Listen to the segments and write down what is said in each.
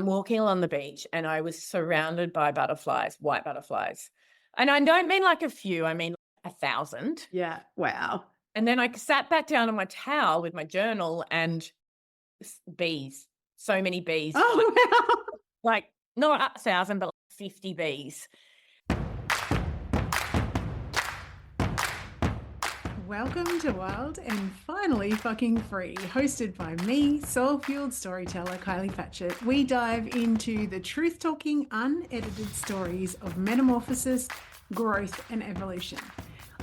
I'm walking along the beach and I was surrounded by butterflies, white butterflies. And I don't mean like a few, I mean 1,000. Yeah. Wow. And then I sat back down on my towel with my journal and bees, so many bees, Oh, wow. like not 1,000, but like 50 bees. Welcome to Wild and Finally Fucking Free, hosted by me, soul-fueled storyteller Kylie Fatchett. We dive into the truth-talking, unedited stories of metamorphosis, growth, and evolution.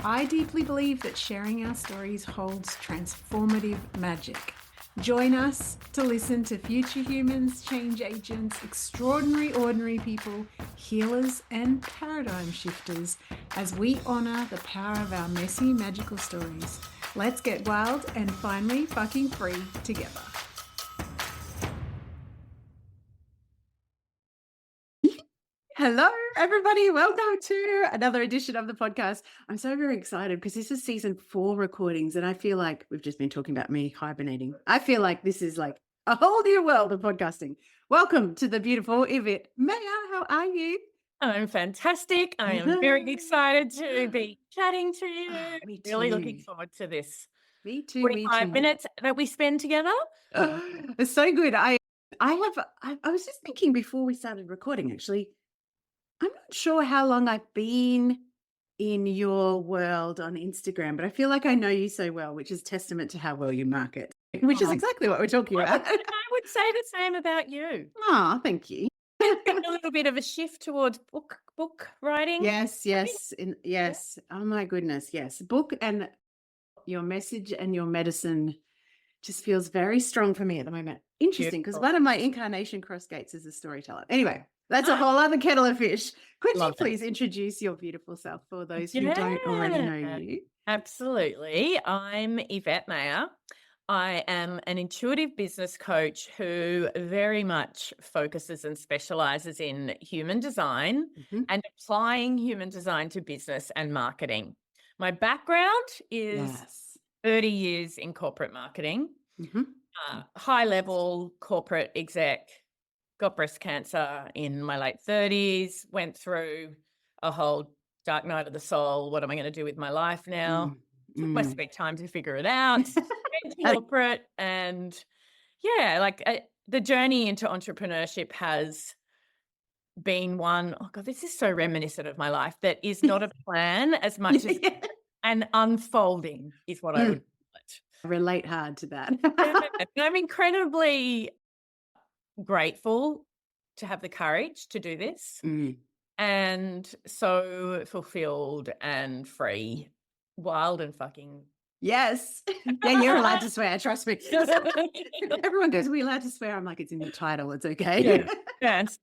I deeply believe that sharing our stories holds transformative magic. Join us to listen to future humans, change agents, extraordinary ordinary people, healers and paradigm shifters as we honour the power of our messy, magical stories. Let's get wild and finally fucking free together. Hello, everybody. Welcome to another edition of the podcast. I'm so very excited because this is season 4 recordings, and I feel like we've just been talking about me hibernating. I feel like this is like a whole new world of podcasting. Welcome to the beautiful Yvette Mayer. How are you? I'm fantastic. I am very excited to be chatting to you. Me too. Really looking forward to this Me too. 45 minutes that we spend together. It's so good. I was just thinking before we started recording, actually, I'm not sure how long I've been in your world on Instagram, but I feel like I know you so well, which is testament to how well you market, which is exactly what we're talking about. I would say the same about you. Oh, thank you. A little bit of a shift towards book writing. Yes. Yes. Oh my goodness. Yes. Book and your message and your medicine just feels very strong for me at the moment. Interesting, because one of my incarnation cross gates is a storyteller. Anyway, that's a whole other kettle of fish. Could you please introduce your beautiful self for those who don't already know you? Absolutely. I'm Yvette Mayer. I am an intuitive business coach who very much focuses and specializes in human design and applying human design to business and marketing. My background is 30 years in corporate marketing, high level corporate exec, got breast cancer in my late 30s, went through a whole dark night of the soul. What am I going to do with my life now? Took my sweet time to figure it out. Corporate and the journey into entrepreneurship has been one, oh God, this is so reminiscent of my life, that is not a plan as much as an unfolding is what I would call it. I relate hard to that. I'm incredibly grateful to have the courage to do this and so fulfilled and free, wild and fucking. Yes. Yeah, you're allowed to swear. Trust me. Everyone goes, are we allowed to swear? I'm like, it's in the title. It's okay. Yes.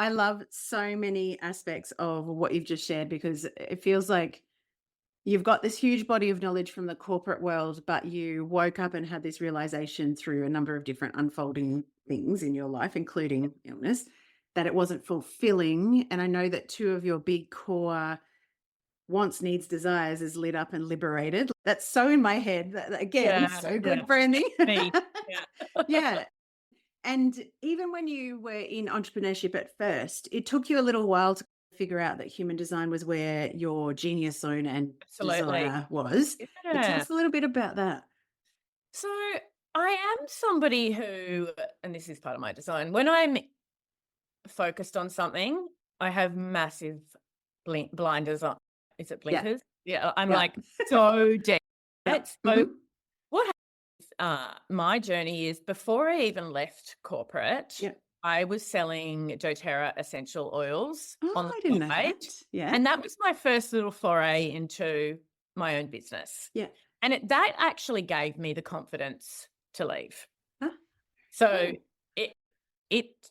I love so many aspects of what you've just shared, because it feels like you've got this huge body of knowledge from the corporate world, but you woke up and had this realization through a number of different unfolding things in your life, including illness, that it wasn't fulfilling. And I know that 2 of your big core wants, needs, desires is lit up and liberated. That's so in my head. Again, so good branding. Yeah. And even when you were in entrepreneurship at first, it took you a little while to figure out that human design was where your genius zone and desire was. But tell us a little bit about that. So I am somebody who, and this is part of my design, when I'm focused on something, I have massive blinders on. Is it blinkers? Yeah, I'm like so deep. So what happens, my journey is, before I even left corporate, I was selling doTERRA essential oils on the side. Yeah. And that was my first little foray into my own business. Yeah. And that actually gave me the confidence to leave. So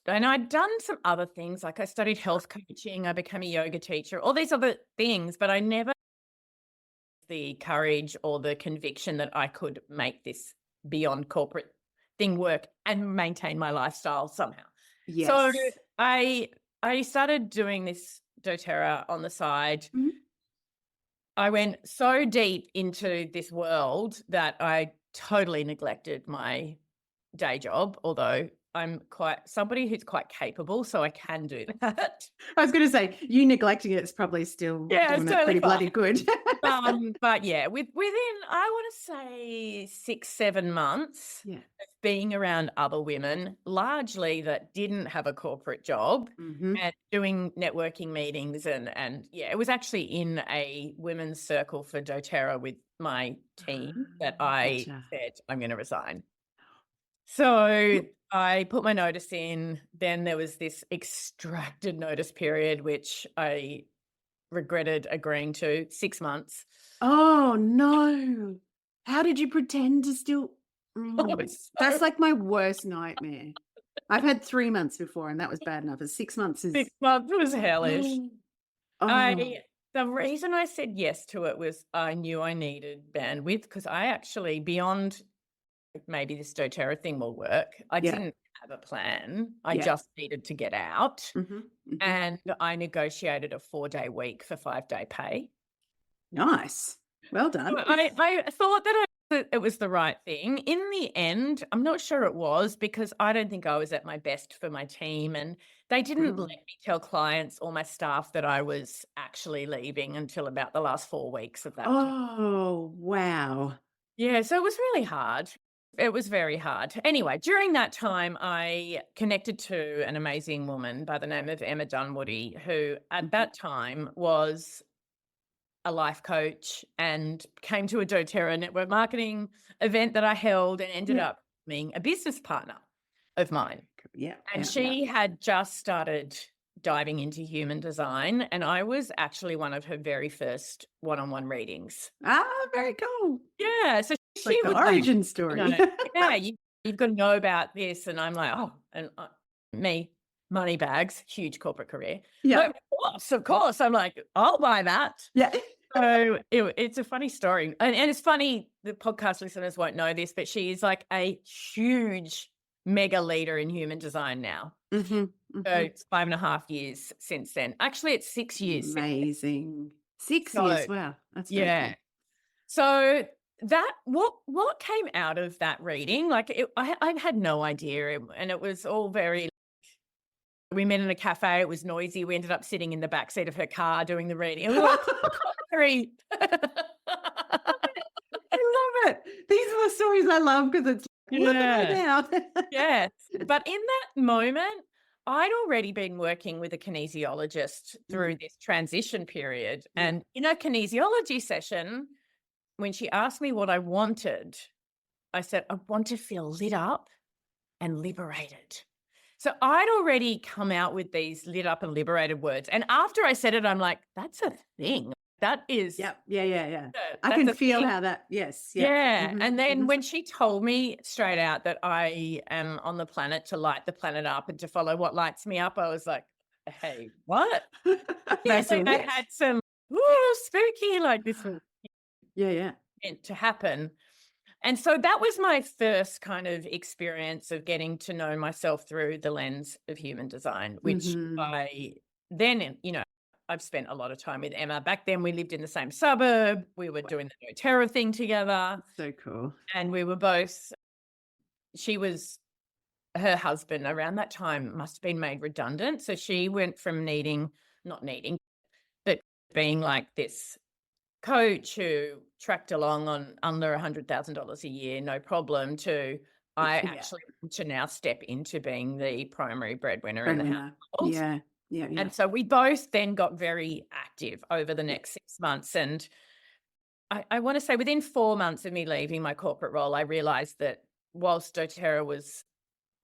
and I'd done some other things, like I studied health coaching, I became a yoga teacher, all these other things, but I never had the courage or the conviction that I could make this beyond corporate thing work and maintain my lifestyle somehow. Yes. So I started doing this doTERRA on the side. I went so deep into this world that I totally neglected my day job, although I'm quite somebody who's quite capable, so I can do that. I was going to say, you neglecting it is probably still Yeah, it's doing it totally pretty bloody fine. good. But yeah, within I want to say 6-7 months Yeah. of being around other women, largely that didn't have a corporate job, Mm-hmm. and doing networking meetings, and yeah, it was actually in a women's circle for DoTerra with my team that I Gotcha. said I'm going to resign. So I put my notice in. Then there was this extracted notice period, which I regretted agreeing to, 6 months. Oh, no. How did you pretend to still It was that's so like my worst nightmare. I've had 3 months before, and that was bad enough, and 6 months 6 is months was hellish. Oh, I The reason I said yes to it was I knew I needed bandwidth because I actually, beyond maybe this doTERRA thing will work, I yeah, didn't have a plan. I yeah. just needed to get out, Mhm, mhm. and I negotiated a 4-day week for 5-day pay. Nice. Well done. I thought that it was the right thing. In the end, I'm not sure it was because I don't think I was at my best for my team, and they didn't let Mm. me tell clients or my staff that I was actually leaving until about the last 4 weeks of that time. Oh, wow. Yeah, so it was really hard. It was very hard. Anyway, during that time, I connected to an amazing woman by the name of Emma Dunwoody, who at Mhm. that time was a life coach and came to a doTERRA network marketing event that I held and ended Yeah. up being a business partner of mine. Yeah, And yeah, yeah. she had just started diving into human design, and I was actually one of her very first one-on-one readings. Ah, very cool. Yeah, so It's she like the was like, origin you story. know, "Yeah, you've got to know about this," and I'm like, "Oh," and me, money bags, huge corporate career. Yeah, Like, of course. I'm like, "I'll buy that." yeah. So it's a funny story. And it's funny, the podcast listeners won't know this, but she is like a huge mega leader in human design now. Mhm, So mhm. it's 5.5 years since then. Actually, it's 6 years since. Amazing. 6 years, So wow, that's very yeah. cool. So that what came out of that reading, like I had no idea. And it was all very, we met in a cafe, it was noisy. We ended up sitting in the back seat of her car doing the reading. It was all very I love it. These are the stories I love because it's like, look at her Yeah. now. Yes. But in that moment, I'd already been working with a kinesiologist Mm, through this transition period. yeah. And in a kinesiology session, when she asked me what I wanted, I said, I want to feel lit up and liberated. So I'd already come out with these lit up and liberated words. And after I said it, I'm like, that's a thing. That is, Yep. Yeah, yeah, yeah. I that's can a feel thing. how that yes, yeah. Yeah, Mhm, and then mhm. when she told me straight out that I am on the planet to light the planet up and to follow what lights me up, I was like, "Hey, what?" Yeah, That's so a I lift. had some, "Ooh, spooky," like this was Yeah, yeah. meant to happen. And so that was my first kind of experience of getting to know myself through the lens of human design, which Mhm. I then, I've spent a lot of time with Emma. Back then we lived in the same suburb. We were Wow, doing the doTERRA thing together, so cool. and we were both she was her husband around that time must have been made redundant. So she went from not needing, but being like this coach who tracked along on under $100,000 a year, no problem, to I Yeah. actually want to now step into being the primary breadwinner in the Breadwinner. household. Yeah. Yeah, yeah. And so we both then got very active over the Yeah. next 6 months. And I want to say within 4 months of me leaving my corporate role, I realized that whilst doTERRA was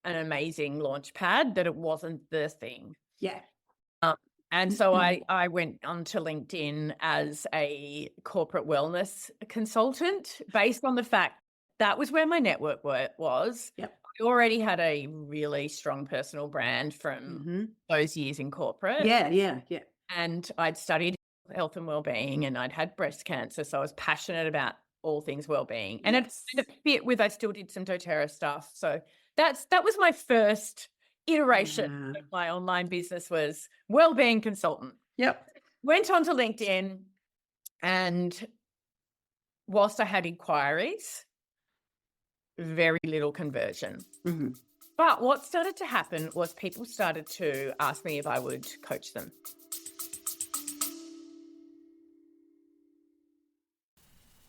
an amazing launch pad, that it wasn't the thing. Yeah. Um, and so I went onto LinkedIn as a corporate wellness consultant based on the fact that was where my network was. Yep. I already had a really strong personal brand from Mhm. those years in corporate, Yeah, yeah, yeah. and I'd studied health and well-being, and I'd had breast cancer, so I was passionate about all things well-being. And Yes. it fit with, I still did some doTERRA stuff. So that was my first iteration Yeah. of my online business, was well-being consultant. Yep. Went onto LinkedIn, and whilst I had inquiries, very little conversion. Mhm. But what started to happen was people started to ask me if I would coach them.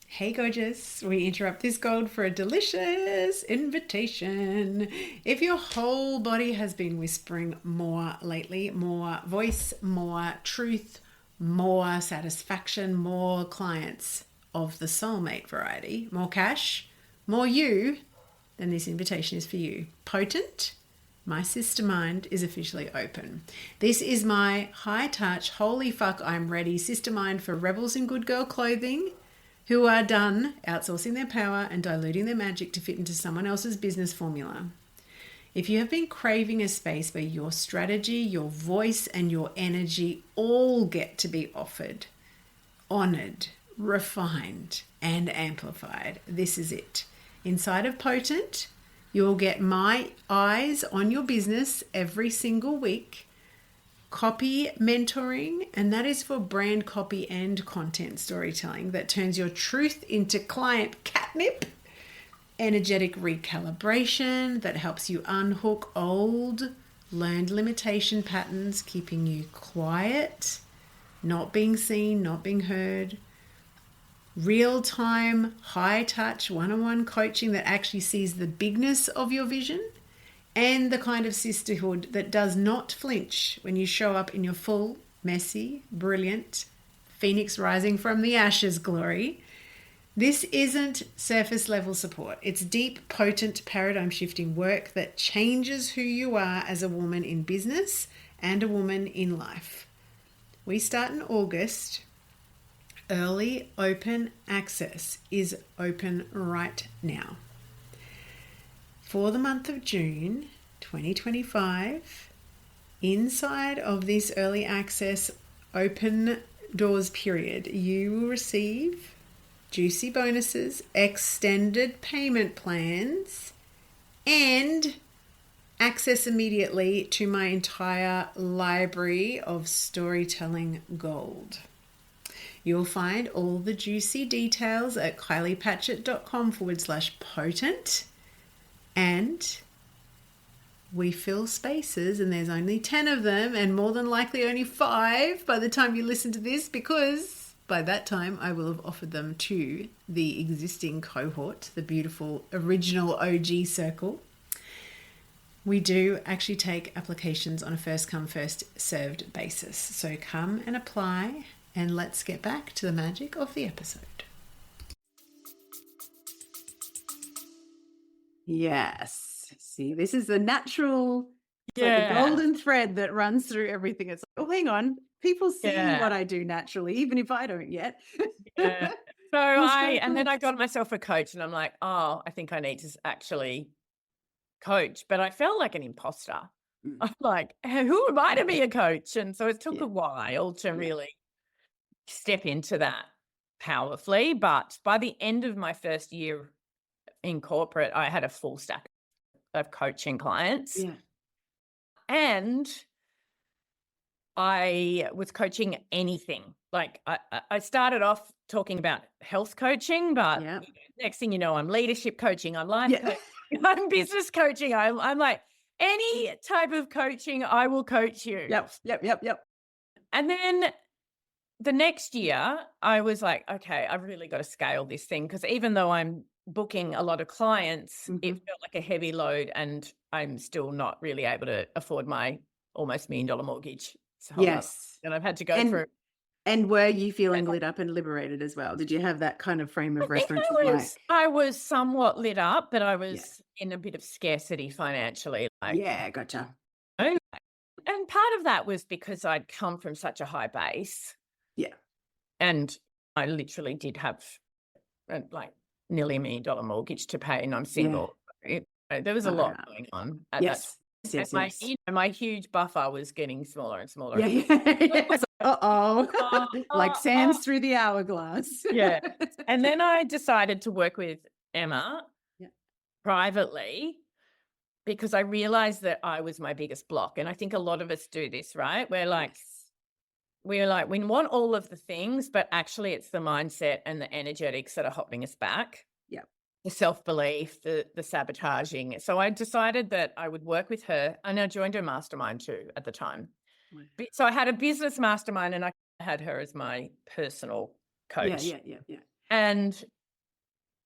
Hey, gorgeous. We interrupt this gold for a delicious invitation. If your whole body has been whispering more lately, more voice, more truth, more satisfaction, more clients of the soulmate variety, more cash, more you, then this invitation is for you. Potent, my sister mind is officially open. This is my high touch, holy fuck, I'm ready sister mind for rebels in good girl clothing who are done outsourcing their power and diluting their magic to fit into someone else's business formula. If you have been craving a space where your strategy, your voice, and your energy all get to be offered, honored, refined, and amplified, this is it. Inside of Potent, you'll get my eyes on your business every single week, copy mentoring, and that is for brand copy and content storytelling that turns your truth into client catnip, energetic recalibration that helps you unhook old learned limitation patterns, keeping you quiet, not being seen, not being heard, real-time, high-touch, one-on-one coaching that actually sees the bigness of your vision, and the kind of sisterhood that does not flinch when you show up in your full, messy, brilliant, phoenix rising from the ashes glory. This isn't surface level support. It's deep, potent, paradigm shifting work that changes who you are as a woman in business and a woman in life. We start in August. Early open access is open right now. For the month of June 2025, inside of this early access open doors period, you will receive juicy bonuses, extended payment plans, and access immediately to my entire library of storytelling gold. You'll find all the juicy details at kyliepatchett.com/potent. And we fill spaces, and there's only 10 of them, and more than likely only 5 by the time you listen to this, because by that time I will have offered them to the existing cohort, the beautiful original OG circle. We do actually take applications on a first come, first served basis. So come and apply, and let's get back to the magic of the episode. Yes. See, this is the natural, it's like the golden thread that runs through everything. It's like, oh, hang on. People see what I do naturally, even if I don't yet. Yeah. So and then I got myself a coach, and I'm like, oh, I think I need to actually coach. But I felt like an imposter. I'm like, who am I to be a coach? And so it took a while to really step into that powerfully. But by the end of my first year in corporate, I had a full stack of coaching clients. Yeah. And I was coaching anything. Like I started off talking about health coaching, but next thing you know, I'm leadership coaching, I'm life coaching, I'm business coaching. I'm like, any type of coaching, I will coach you. Yep. And then the next year, I was like, okay, I've really got to scale this thing, because even though I'm booking a lot of clients, it felt like a heavy load, and I'm still not really able to afford my almost $1 million mortgage. Yes. And I've had to go through. And were you feeling lit up and liberated as well? Did you have that kind of frame of reference? I was somewhat lit up, but I was in a bit of scarcity financially. Gotcha. And part of that was because I'd come from such a high base. Yeah. And I literally did have like nearly $1 million mortgage to pay, and I'm single. There was a lot going on at that time. Yes. My huge buffer was getting smaller and smaller. Like sands through the hourglass. And then I decided to work with Emma privately, because I realized that I was my biggest block. And I think a lot of us do this, right? We're like, we want all of the things, but actually it's the mindset and the energetics that are holding us back. the self-belief, the sabotaging. So I decided that I would work with her, and I joined her mastermind too at the time. Wow. So I had a business mastermind, and I had her as my personal Yeah, coach. yeah, yeah, yeah. And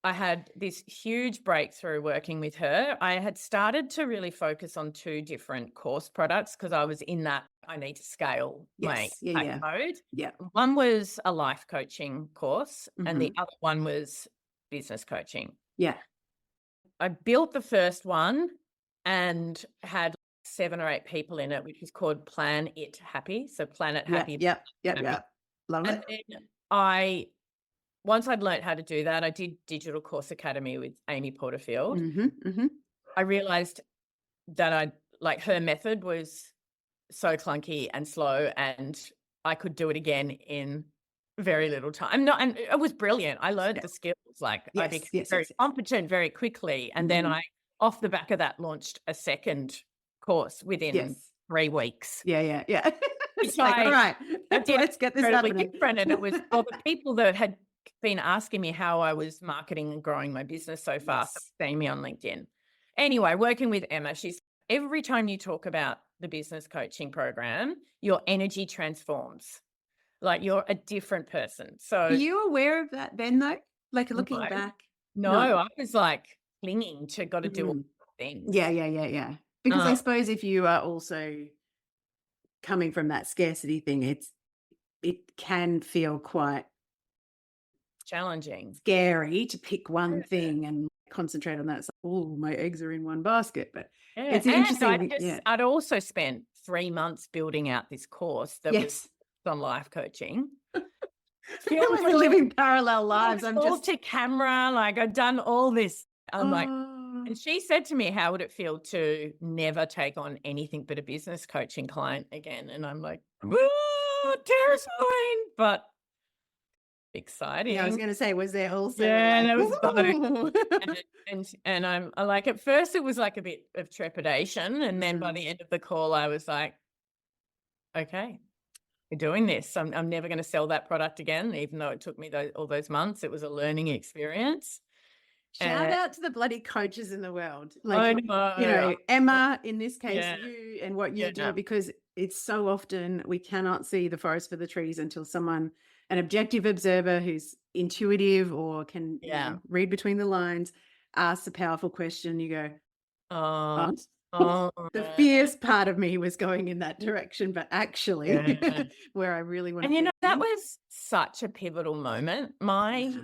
I had this huge breakthrough working with her. I had started to really focus on 2 different course products because I was in that I need to scale my Yes. Yeah, impact yeah. mode. Yeah. One was a life coaching course, and the Mhm. other one was business coaching. Yeah. I built the first one and had 7 or 8 people in it, which was called Plan It Happy. So Planet Yeah, Happy, yep, yep, Happy. yep. Love And it. then I once I'd learned how to do that, I did Digital Course Academy with Amy Porterfield. Mhm, mhm. I realized that her method was so clunky and slow, and I could do it again in very little time. No, and it was brilliant. I learned Yeah. the skills. Like, I Yes, became yes, very yes, yes. competent very quickly, and then Mhm. I, off the back of that, launched a second course within Yes. 3 weeks, Yeah, yeah, yeah. which It's like, "Alright, I did let's get this incredibly happening." different, and it was all the people that had been asking me how I was marketing and growing my business so fast, that Yes. were seeing me on LinkedIn. Anyway, working with Emma, she's every time you talk about the business coaching program, your energy transforms. Like, you're a different person. Were So, you aware of that then, though? Like, no, looking back? no, No. I was, like, clinging to gotta do all Mhm. the things. Yeah, yeah, yeah, yeah. Because I Uh, suppose if you are also coming from that scarcity thing, it can feel quite challenging. scary to pick one thing and concentrate on that. It's like, "Oh, my eggs are in one basket," but Yeah, it's and interesting, yeah. I'd also spent 3 months building out this course that was Yes. on life coaching. Filmed We're with all living parallel lives. I'm all just to camera, like, I'd done all this. I'm like, oh, and she said to me, "How would it feel to never take on anything but a business coaching client again?" And I'm like, "Ooh, terrifying, but yeah, I was exciting." gonna say, was there also Yeah, and like, it was both. "Ooh." And I like, at first it was like a bit of trepidation, and then by Mhm. the end of the call, I was like, "Okay, we're doing this. I'm never gonna sell that product again," even though it took me all those months. It was a learning experience. Shout And out to the bloody coaches in the world. Like, I know. Emma, in this case, Yeah, you and what you do, yeah, because it's so often we cannot see the forest for the trees until someone, an objective observer who's intuitive or can, yeah. read between the lines, asks a powerful question. You go, Oh, oh, oh, the fierce part of me was going in that direction, but actually, yeah. where I really want to And, be. that was such a pivotal moment. My Wow.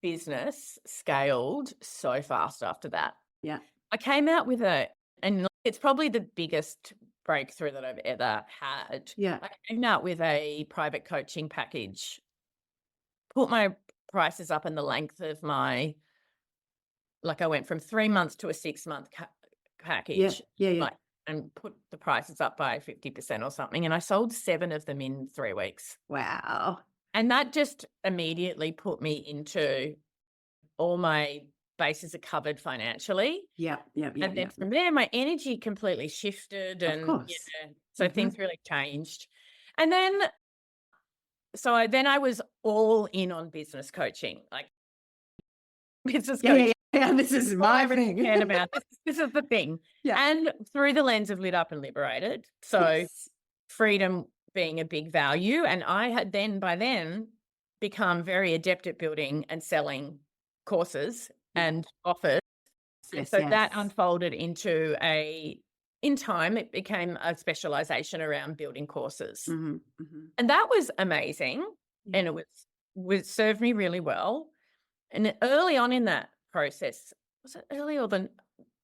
business scaled so fast after that. Yeah. I came out with and it's probably the biggest breakthrough that I've ever had. Yeah. I came out with a private coaching package, put my prices up in the length of my, like, I went from 3 months to a 6-month Yeah. package, Yeah. Yeah. like, and put the prices up by 50% or something, and I sold 7 of them in 3 weeks. Wow. And that just immediately put me into all my bases are covered financially. Yeah. Yeah. Yeah. And then Yeah. from there, my energy completely shifted, Of and course. so Hmm. things really changed. And then, I was all in on business coaching, like, business Yeah, yeah, coaching, yeah, yeah, this is all I my really thing. cared about. This is the thing. Yeah. And through the lens of Lit Up and Liberated. So Yes. freedom being a big value. And I had by then become very adept at building and selling courses Yeah. and offers. And Yes, so that yes. unfolded into in time, it became a specialization around building courses. Mhm, mhm. And that was amazing. Yeah. And it served me really well. And early on in that process, was it early or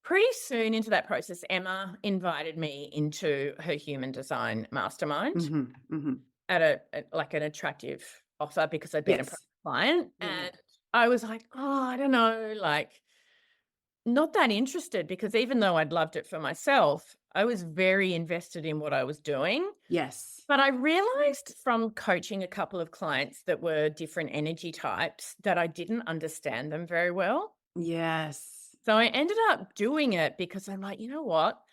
pretty soon into that process, Emma invited me into her human design mastermind Mhm, mhm. at like an attractive offer because I'd been a Yes. client. Yeah, yeah. And I was like, oh, I don't know, like, not that interested, because even though I'd loved it for myself, I was very invested in what I was doing. Yes. But I realized from coaching a couple of clients that were different energy types that I didn't understand them very well. Yes. So I ended up doing it because I'm like, you know what?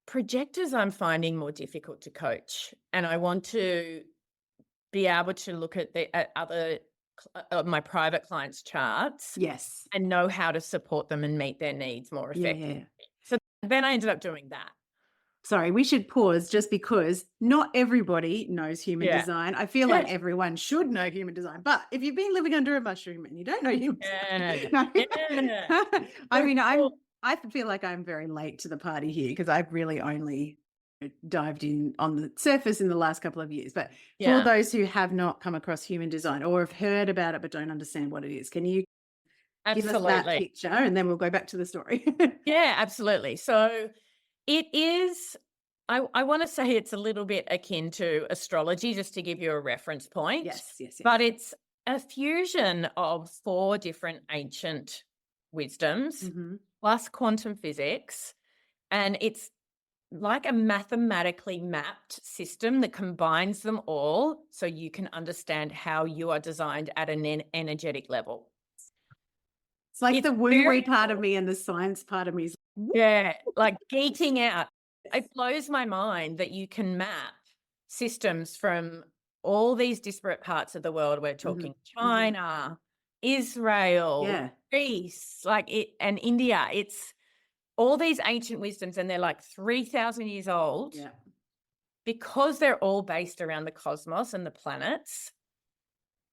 Projectors I'm finding more difficult to coach. And I want to be able to look at other my private clients' charts Yes. and know how to support them and meet their needs more Yeah, effectively. yeah. So then I ended up doing that. Sorry, we should pause just because not everybody knows human Yeah. design. I feel like everyone should know human design, but if you've been living under a mushroom and you don't know human Yeah. design, no. Yeah. I So mean, cool. I feel like I'm very late to the party here because I've really only dived in on the surface in the last couple of years. But for Yeah, those who have not come across human design or have heard about it but don't understand what it is, can you give us that absolutely. picture and then we'll go back to the story? Yeah, absolutely. So it is, I want to say it's a little bit akin to astrology, just to give you a reference point, Yes, yes, but yes. it's a fusion of 4 different ancient wisdoms Hmm. plus quantum physics. And it's like a mathematically mapped system that combines them all so you can understand how you are designed at an energetic level. It's like It's the woo-wee very part of cool. me and the science part of me is Yeah, like geeking out. yes. It blows my mind that you can map systems from all these disparate parts of the world. We're Mhm, talking mhm. China, Israel, Yeah, Greece, like it, and India. It's all these ancient wisdoms, and they're like 3,000 years old yeah, because they're all based around the cosmos and the planets.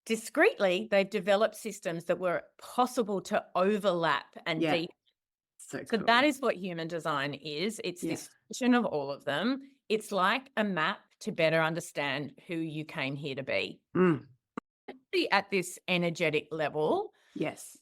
Discreetly, they've developed systems that were possible to overlap and yeah. deep. So So that cool. is what human design is. It's Yeah. this fusion of all of them. It's like a map to better understand who you came here to be. Mm, At this energetic level, yes,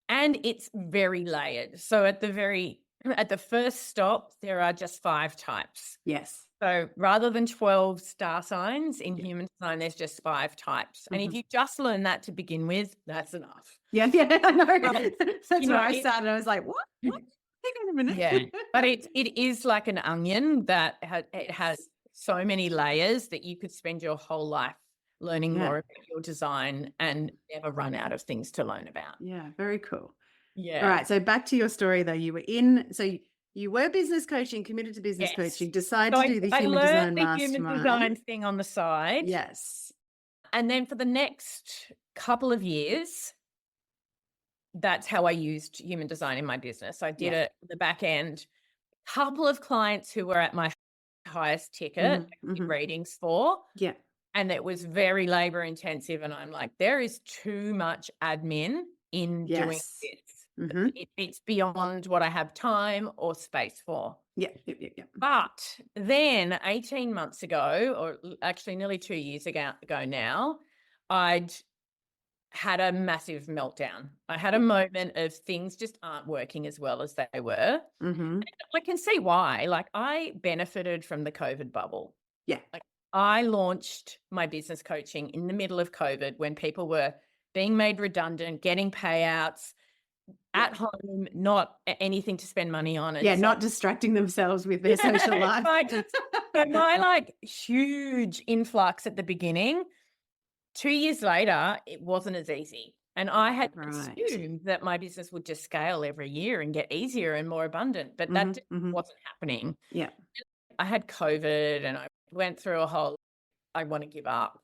and it's very layered. So at the first stop, there are just 5 types. yes. So rather than 12 star signs in Yeah. human design, there's just 5 types. And if Mhm. you just learn that to begin with, that's enough. Yeah, yeah, I know. But, That's you where know, I started. I was like, "What? What? Hang on a minute." yeah, but it is like an onion that it has Yes. so many layers that you could spend your whole life learning Yeah, more about your design and never run out of things to learn about. yeah, very cool. All Yeah. right, so back to your story though. You were in so you were business coaching, committed to business Yes. coaching, decide So to do the I human learned design the human mastermind. design thing on the side, Yes. and then for the next couple of years, that's how I used human design in my business. I did Yeah. it the back end. Couple of clients who were at my highest ticket Mhm, I did mhm. readings for. Yeah. And it was very labor intensive. And I'm like, there is too much admin in doing Yes. this. Mhm. It's beyond what I have time or space for. Yeah, yeah, yeah, yeah. But then 18 months ago, or actually nearly 2 years ago now, I'd had a massive meltdown. I had a moment of things just aren't working as well as they were. Mhm. I can see why. Like, I benefited from the COVID bubble. Yeah. Like, I launched my business coaching in the middle of COVID when people were being made redundant, getting payouts Yeah. at home, not anything to spend money on. And Yeah, so, not distracting themselves with their social yeah, life. like, so my like huge influx at the beginning, 2 years later, it wasn't as easy. And I had Right. assumed that my business would just scale every year and get easier and more abundant, but that Mhm, just mhm. wasn't happening. Yeah. I had COVID and I went through a whole, I want to give up.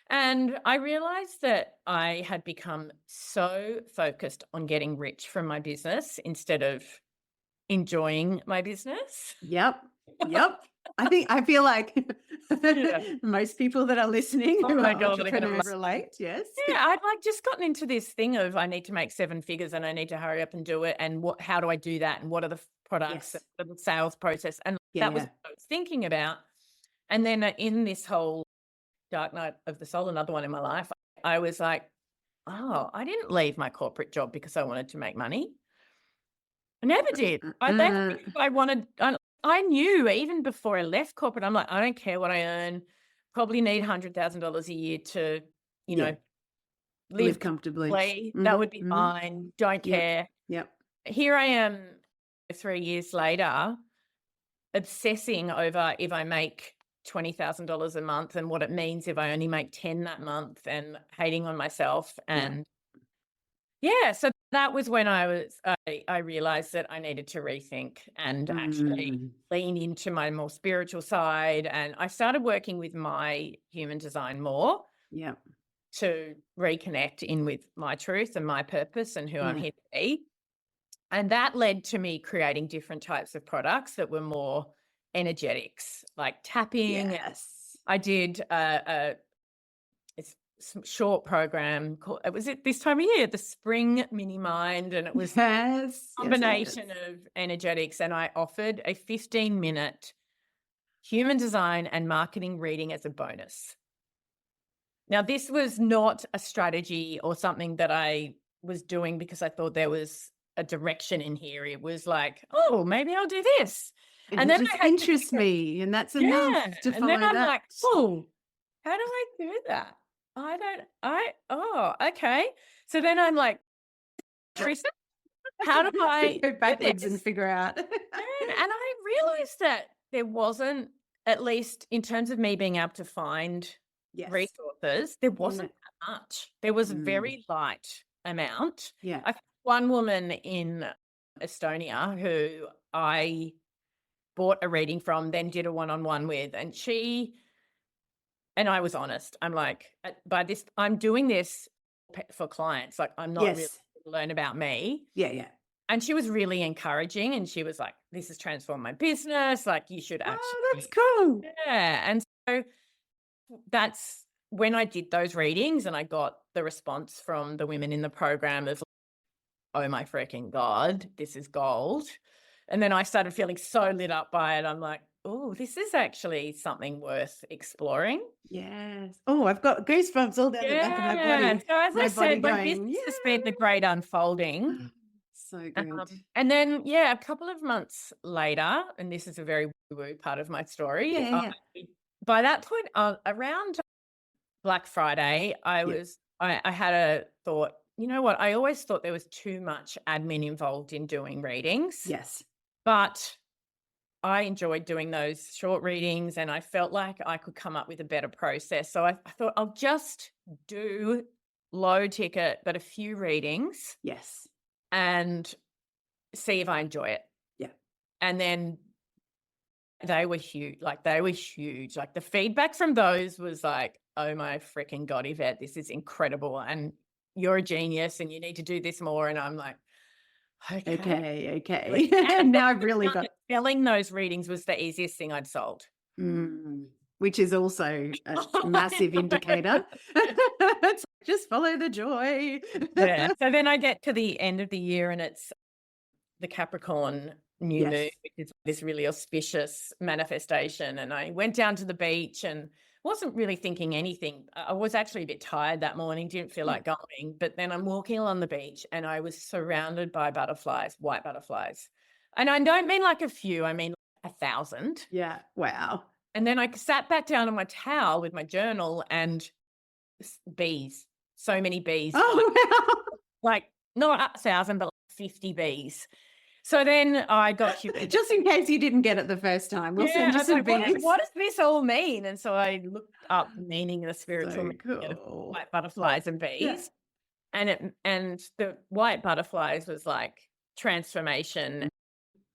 And I realized that I had become so focused on getting rich from my business instead of enjoying my business. Yep. Yep. I feel like Yeah. most people that are listening Oh who my are God, I can entrepreneurs relate. Yes. yeah, I'd like just gotten into this thing of I need to make 7 figures and I need to hurry up and do it. And how do I do that? And what are the products and Yes. what are the sales process? And Yeah, that was yeah. what I was thinking about. And then in this whole dark night of the soul, another one in my life, I was like, oh, I didn't leave my corporate job because I wanted to make money. I never did. I left Uh, because I knew even before I left corporate, I'm like, I don't care what I earn. Probably need $100,000 a year to, you yeah. know, Live live comfortably. comfortably. That Mhm, would be mhm. fine. Don't Yep. care. Yep. Here I am 3 years later, obsessing over if I make $20,000 a month and what it means if I only make 10 that month and hating on myself. Yeah. And yeah, so that was when I realized that I needed to rethink and actually Mm. lean into my more spiritual side. And I started working with my human design more. Yep. to reconnect in with my truth and my purpose and who I'm Yeah. here to be. And that led to me creating different types of products that were more energetics, like tapping. Yes. I did short program called, it was at this time of year, the Spring Mini Mind, and it was Yes. a Yes. Yes. combination of energetics. And I offered a 15-minute human design and marketing reading as a bonus. Now, this was not a strategy or something that I was doing because I thought there was a direction in here. It was like, oh, maybe I'll do this. And It then just I had to interests figure, me, and that's enough yeah. to And then follow I'm that. like, oh, how do I do that? Okay. So then I'm like, Teresa, how do I Go do backwards and this? figure out. And I realized that there wasn't, at least in terms of me being able to find Yes. resources, there Yeah. wasn't that much. There was a Mm. very light amount. Yeah. I found one woman in Estonia who I bought a reading from, then did a one-on-one with, and I was honest. I'm like, by this, I'm doing this for clients. Like, I'm not really Yes. learn about me. Yeah. Yeah. And she was really encouraging, and she was like, "This has transformed my business. Like, you should Oh, that's actually." cool. Yeah. And so that's when I did those readings, and I got the response from the women in the program of, "Oh my freaking God, this is gold." And then I started feeling so lit up by it. I'm like, "Oh, this is actually something worth exploring." Yes. Oh, I've got goosebumps all down the back of my Yeah. body. So as I My body said, my going, business has been yeah. the great unfolding. So good. And then, yeah, a couple of months later, and this is a very woo-woo part of my Yeah. story, Yeah. Yeah. by that point, around Black Friday, Yeah. I had a thought, you know what? I always thought there was too much admin involved in doing readings, Yes. but I enjoyed doing those short readings, and I felt like I could come up with a better process. So I thought I'll just do low ticket, but a few readings Yes. and see if I enjoy it. Yeah. And then they were huge. Like, they were huge. Like, the feedback from those was like, "Oh my freaking God, Yvette, this is incredible. And you're a genius and you need to do this more." And I'm like, okay. Okay. Really. Okay. And Now I've really got. selling those readings was the easiest thing I'd sold. Which is also a massive indicator. It's like, just follow the joy. Yeah. So then I get to the end of the year, and it's the Capricorn new moon, Yes. which is this really auspicious manifestation. And I went down to the beach and wasn't really thinking anything. I was actually a bit tired that morning, didn't feel like going. But then I'm walking along the beach and I was surrounded by butterflies, white butterflies. And I don't mean like a few, I mean 1,000. Yeah. Wow. And then I sat back down on my towel with my journal and bees, so many bees, Oh, wow. like not 1,000, but like 50 bees. So then I got Just in case you didn't get it the first time, we'll send you I was some like, bees. what does this all mean? And so I looked up the meaning, the spiritual So meaning of cool. white butterflies and bees. Yeah. And the white butterflies was like transformation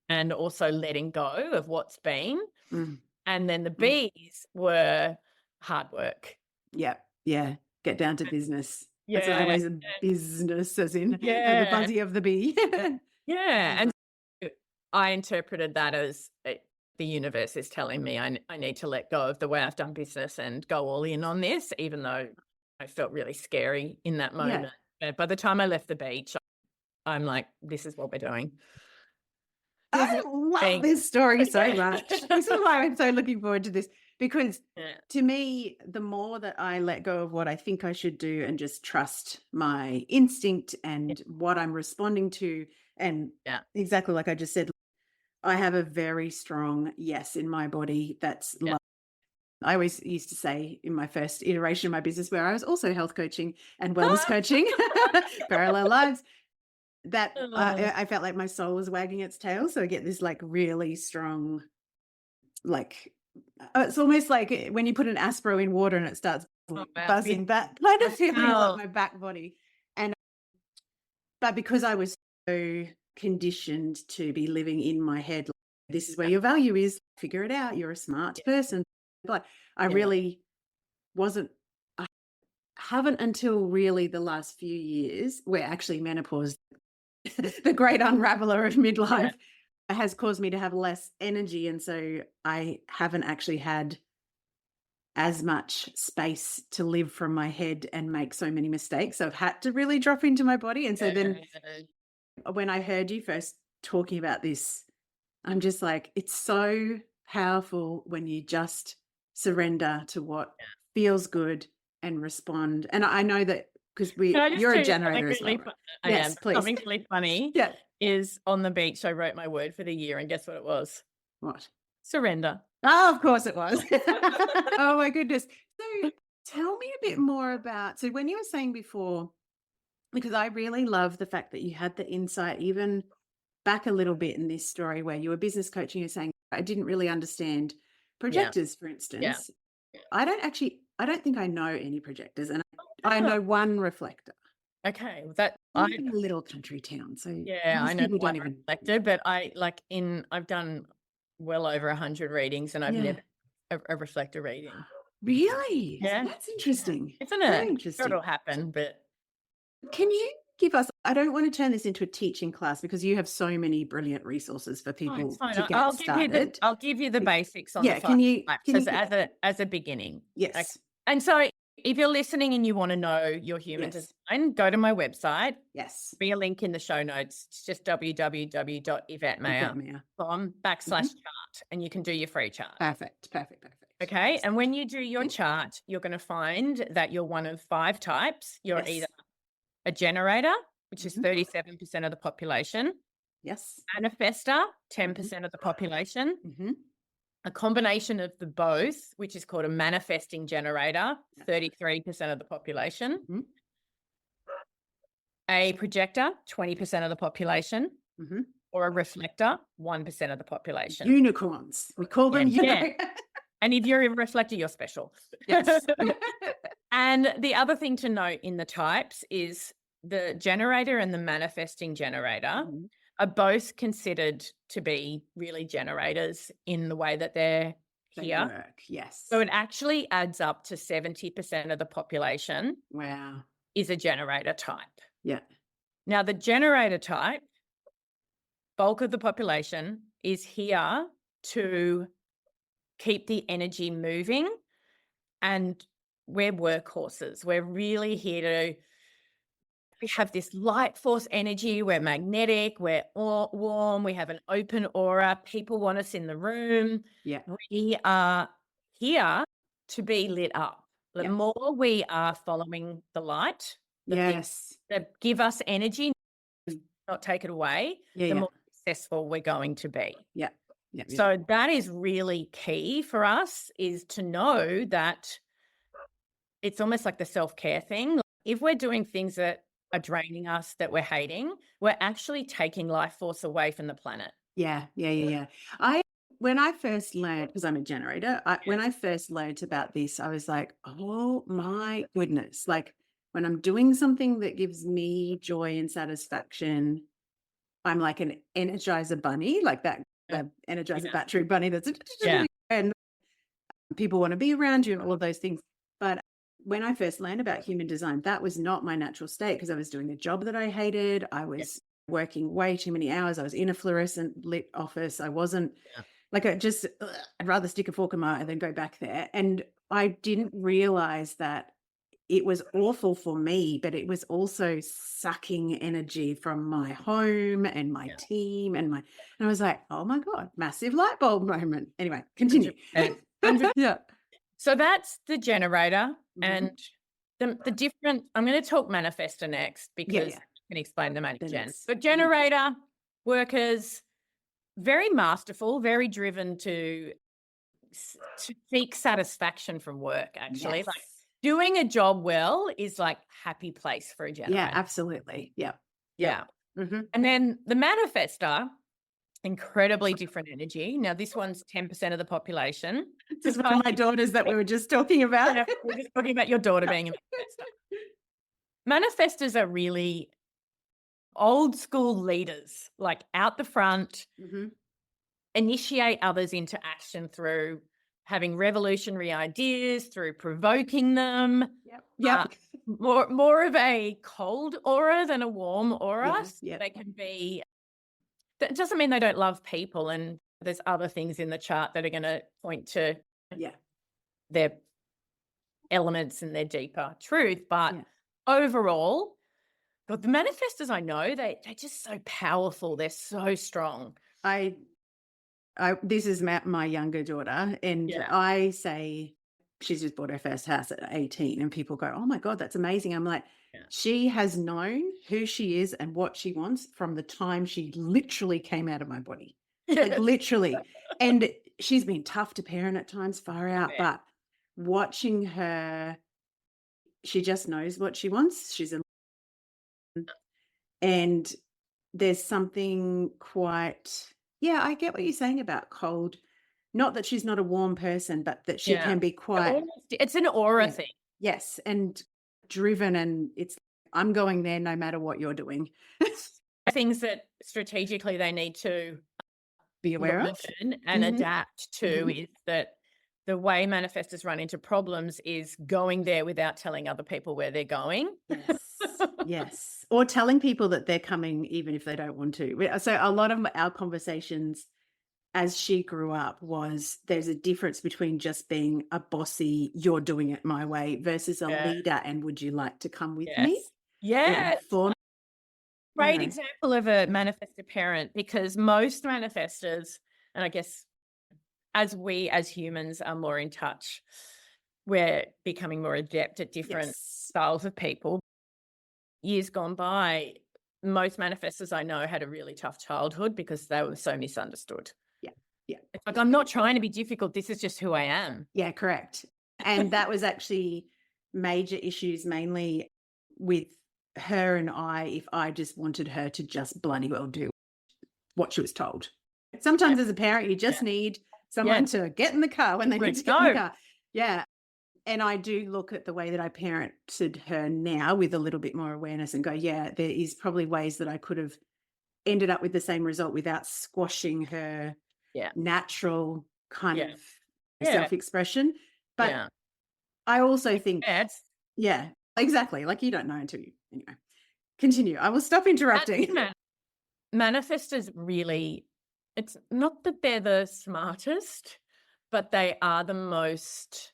and also letting go of what's been. Mm. And then the bees were hard work. Yeah. Yeah. Get down to business. That's Yeah. always a business, as in the Yeah. buzzy of the bee. Yeah. And I interpreted that as the universe is telling me I need to let go of the way I've done business and go all in on this, even though I felt really scary in that moment. But by the time I left the beach, I'm like, this is what we're doing. I love this story so much. This is why I'm so looking forward to this, because to me, the more that I let go of what I think I should do and just trust my instinct and what I'm responding to, and exactly like I just said, I have a very strong yes in my body. That's love. I always used to say in my first iteration of my business, where I was also health coaching and wellness coaching, parallel lives, that I felt like my soul was wagging its tail. So I get this like really strong, like, it's almost like when you put an Aspro in water and it starts buzzing back, kind of feeling like my back body. And but because I was so conditioned to be living in my head, like, this is where your value is, figure it out, you're a smart person. But I really wasn't haven't until really the last few years, where actually menopause, the great unraveler of Yeah. midlife, has caused me to have less energy. And so I haven't actually had as much space to live from my head and make so many mistakes. So I've had to really drop into my body. And so then Yeah. when I heard you first talking about this, I'm just like, it's so powerful when you just surrender to what feels good and respond. And I know that because Can I just you're a tell you something generator as well, really right? fun? I am. Yes, please. Something really funny Yeah. is on the beach, I wrote my word for the year, and guess what it was? What? Surrender. Oh, of course it was. Oh my goodness. So tell me a bit more about, so when you were saying before, because I really love the fact that you had the insight, even back a little bit in this story where you were business coaching, you're saying, I didn't really understand Yeah. projectors, for Yeah. instance. I don't think I know any projectors, and I Ah, know one reflector. okay. Well, that I I live in a little country town, so yeah, I most know people one don't even. reflected, but I've done well over 100 readings, and I've Yeah. never a reflector reading. Really? Yeah. That's Yeah. interesting. Isn't Very it? Sure interesting. it'll happen, but Can you give us, I don't want to turn this into a teaching class because you have so many brilliant resources for oh, it's people fine. to get started. I'll give you the Like, basics on the yeah, 5 types can you as a beginning. Okay. yes. And so if you're listening and you want to know your human Yes. design, go to my website. Yes. Be a link in the show notes. It's just Yvette Mayer. www.yvettemeyer.com/chart, and you can do your free chart. Perfect. Perfect. Perfect. Okay. And when you do your chart, you're going to find that you're one of 5 types. You're Yes. either a generator, which is Mhm. 37% of the population, Yes. manifester, 10% of the population, Mhm. a combination of the both, which is called a manifesting generator, Yeah. 33% of the population, Mhm. a projector, 20% of the population, Mhm. or a reflector, 1% of the population. Unicorns. We call them Yeah. unicorns. And if you're a reflector, you're special. Yes. And the other thing to note in the types is the generator and the manifesting generator Mhm. are both considered to be really generators in the way that they're They here. work. Yes. So it actually adds up to 70% of the population Wow. is a generator type. Yeah. Now, the generator type, bulk of the population, is here to keep the energy moving, and we're workhorses. We're really here to we have this light force energy. We're magnetic. We're warm. We have an open aura. People want us in the room. Yeah. We are here to be lit up. The Yeah. more we are following the light, the things Yes. that give us energy, not take it away, Yeah. the Yeah. more successful we're going to be. Yeah. Yeah. Yeah. So that is really key for us, is to know that it's almost like the self-care thing. Like, if we're doing things that are draining us, that we're hating, we're actually taking life force away from the planet. Yeah. Yeah. Yeah. Yeah. I When I first learned, because I'm a generator, Yeah. when I first learned about this, I was like, oh my goodness. Like when I'm doing something that gives me joy and satisfaction, I'm like an energizer bunny, like that Yeah. the energizer Yeah. battery bunny that's Yeah. and people want to be around you and all of those things. But when I first learned about human design, that was not my natural state because I was doing a job that I hated. I Yeah. was working way too many hours. I was in a fluorescent lit office. I wasn't Yeah. like, I'd rather stick a fork in my eye than go back there. And I didn't realize that it was awful for me, but it was also sucking energy from my home and my Yeah. team and I was like, oh my God, massive light bulb moment. Anyway, continue. 100%. Yeah. So that's the generator. Mhm. And the different, I'm going to talk manifestor next Yeah, because yeah. I can explain the Then gen. it's But generator workers, very masterful, very driven to seek satisfaction from work, actually. yes. Like doing a job well is like happy place for a Yeah, generator. absolutely. Yeah. Yeah. Mhm. And then the manifestor, incredibly different energy. Now, this one's 10% of the population. This is one of my daughters that we were just talking about. Yeah, we're just talking about your daughter being a manifestor. Manifestors are really old school leaders, like out the front, Mhm. initiate others into action through having revolutionary ideas, through provoking them. Yep. Uh, Yep. more of a cold aura than a warm aura. Yeah. Yep. They can be. That doesn't mean they don't love people, and there's other things in the chart that are going to point to Yeah. their elements and their deeper truth. But Yeah. overall, God, the manifestors I know, they're just so powerful. They're so strong. This is my younger daughter, and Yeah. I say she's just bought her first house at 18, and people go, "Oh my God, that's amazing." I'm like, Yeah. she has known who she is and what she wants from the time she literally came out of my body. Like literally. And she's been tough to parent at times, far out, Yeah. but watching her, she just knows what she wants. And there's something quite, yeah, I get what you're saying about cold. Not that she's not a warm person, but that she Yeah. can be quite, It's an aura yeah, thing. yes, and driven, and it's, I'm going there no matter what you're doing. Things that strategically they need to Be aware of. learn and Mhm. adapt to Mhm. is that the way manifestors run into problems is going there without telling other people where they're going. Yes. Yes. Or telling people that they're coming even if they don't want to. So a lot of our conversations as she grew up was there's a difference between just being a bossy, you're doing it my way versus a Yeah. leader and would you like to come with me? Yes. Or for Great me? example of a manifestor parent, because most manifestors, and I guess as we as humans are more in touch, we're becoming more adept at different Yes. styles of people. Years gone by, most manifestors I know had a really tough childhood because they were so misunderstood. Yeah. Yeah. It's like, I'm not trying to be difficult. This is just who I am. Yeah, correct. And that was actually major issues mainly with her and I, if I just wanted her to just bloody well do what she was told. Sometimes as a parent, you just need someone to get in the car when they need to get in the car. Yeah. And I do look at the way that I parented her now with a little bit more awareness and go, yeah, there is probably ways that I could have ended up with the same result without squashing her natural kind of self-expression. But I also think, yeah, exactly. Like you don't know until you, anyway. Continue. I will stop interrupting. Manifestors really, it's not that they're the smartest, but they are the most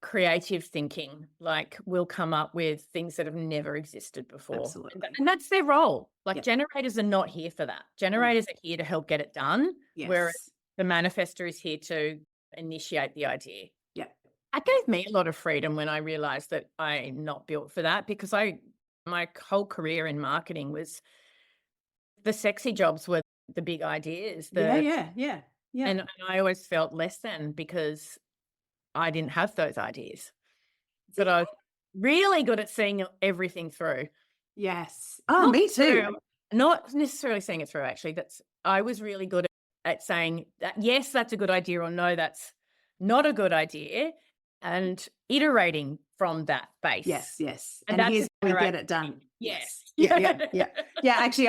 creative thinking. Like, will come up with things that have never existed before. Absolutely. And that's their role. Like generators are not here for that. Generators are here to help get it done. Whereas the manifestor is here to initiate the idea. Yeah. That gave me a lot of freedom when I realized that I'm not built for that, because my whole career in marketing was the sexy jobs were the big ideas. Yeah. And I always felt less than because I didn't have those ideas. But I was really good at seeing everything through. Yes. Oh, me too. Not necessarily seeing it through, actually. I was really good at saying that, yes, that's a good idea, or no, that's not a good idea, and iterating from that base. Yes. And And here's how we get it done. Yes. Yeah. Actually,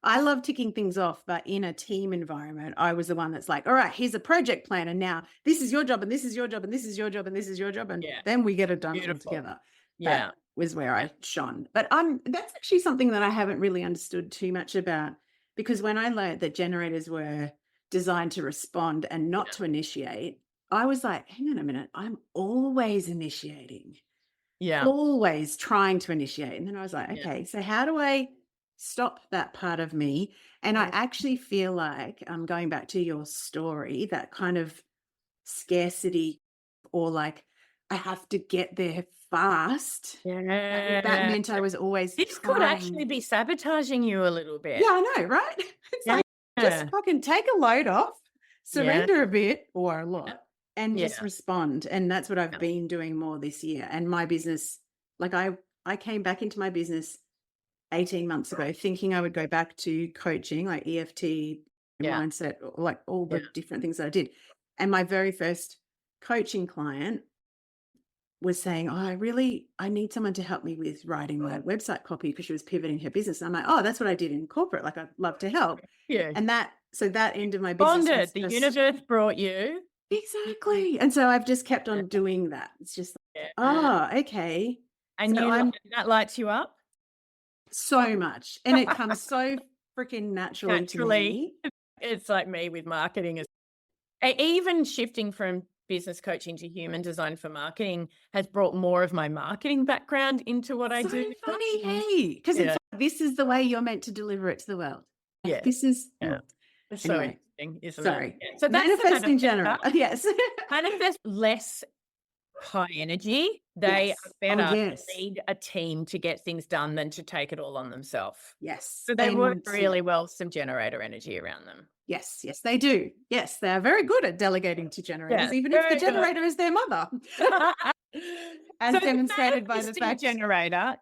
I love ticking things off, but in a team environment, I was the one that's like, all right, here's a project plan. And now this is your job, and this is your job, and this is your job, and this is your job. And then we get it done all together. That was where I shone. But that's actually something that I haven't really understood too much about, because when I learned that generators were designed to respond and not to initiate, I was like, hang on a minute, I'm always initiating. Always trying to initiate. And then I was like, okay, so how do I stop that part of me? And I actually feel like I'm going back to your story, that kind of scarcity, or like I have to get there fast. That meant I was always This could actually be sabotaging you a little bit. Yeah, I know, right? It's like, just fucking take a load off, surrender a bit or a lot, and just respond. And that's what I've been doing more this year. And my business, like I came back into my business 18 months ago thinking I would go back to coaching, like EFT, mindset, like all the different things that I did. And my very first coaching client was saying, oh, I need someone to help me with writing my website copy, because she was pivoting her business. And I'm like, oh, that's what I did in corporate. Like, I'd love to help. Yeah. And that end of my business. Bonded. The universe brought you. Exactly. And so I've just kept on doing that. It's just like, Yeah. oh, okay. And So I'm that lights you up? so much. And it comes so freaking naturally to Naturally. me. It's like me with marketing as even shifting from business coaching to human design for marketing has brought more of my marketing background into what I So do. funny, hey, because it's Yeah. like, this is the way you're meant to deliver it to the world. Like, Yeah. this is, Yeah. It's so anyway, interesting, isn't it? sorry. Yeah. So that's the Manifesting manifestor. general. Yes. Manifest less high energy. They are Yes. Oh, better to yes. lead a team to get things done than to take it all on themselves. Yes. So they They work need to. really well, some generator energy around them. Yes. Yes, they do. Yes. They are very good at delegating to Yeah, generators, even if the very good. generator is their mother, So as the demonstrated by the manifesting fact. generator,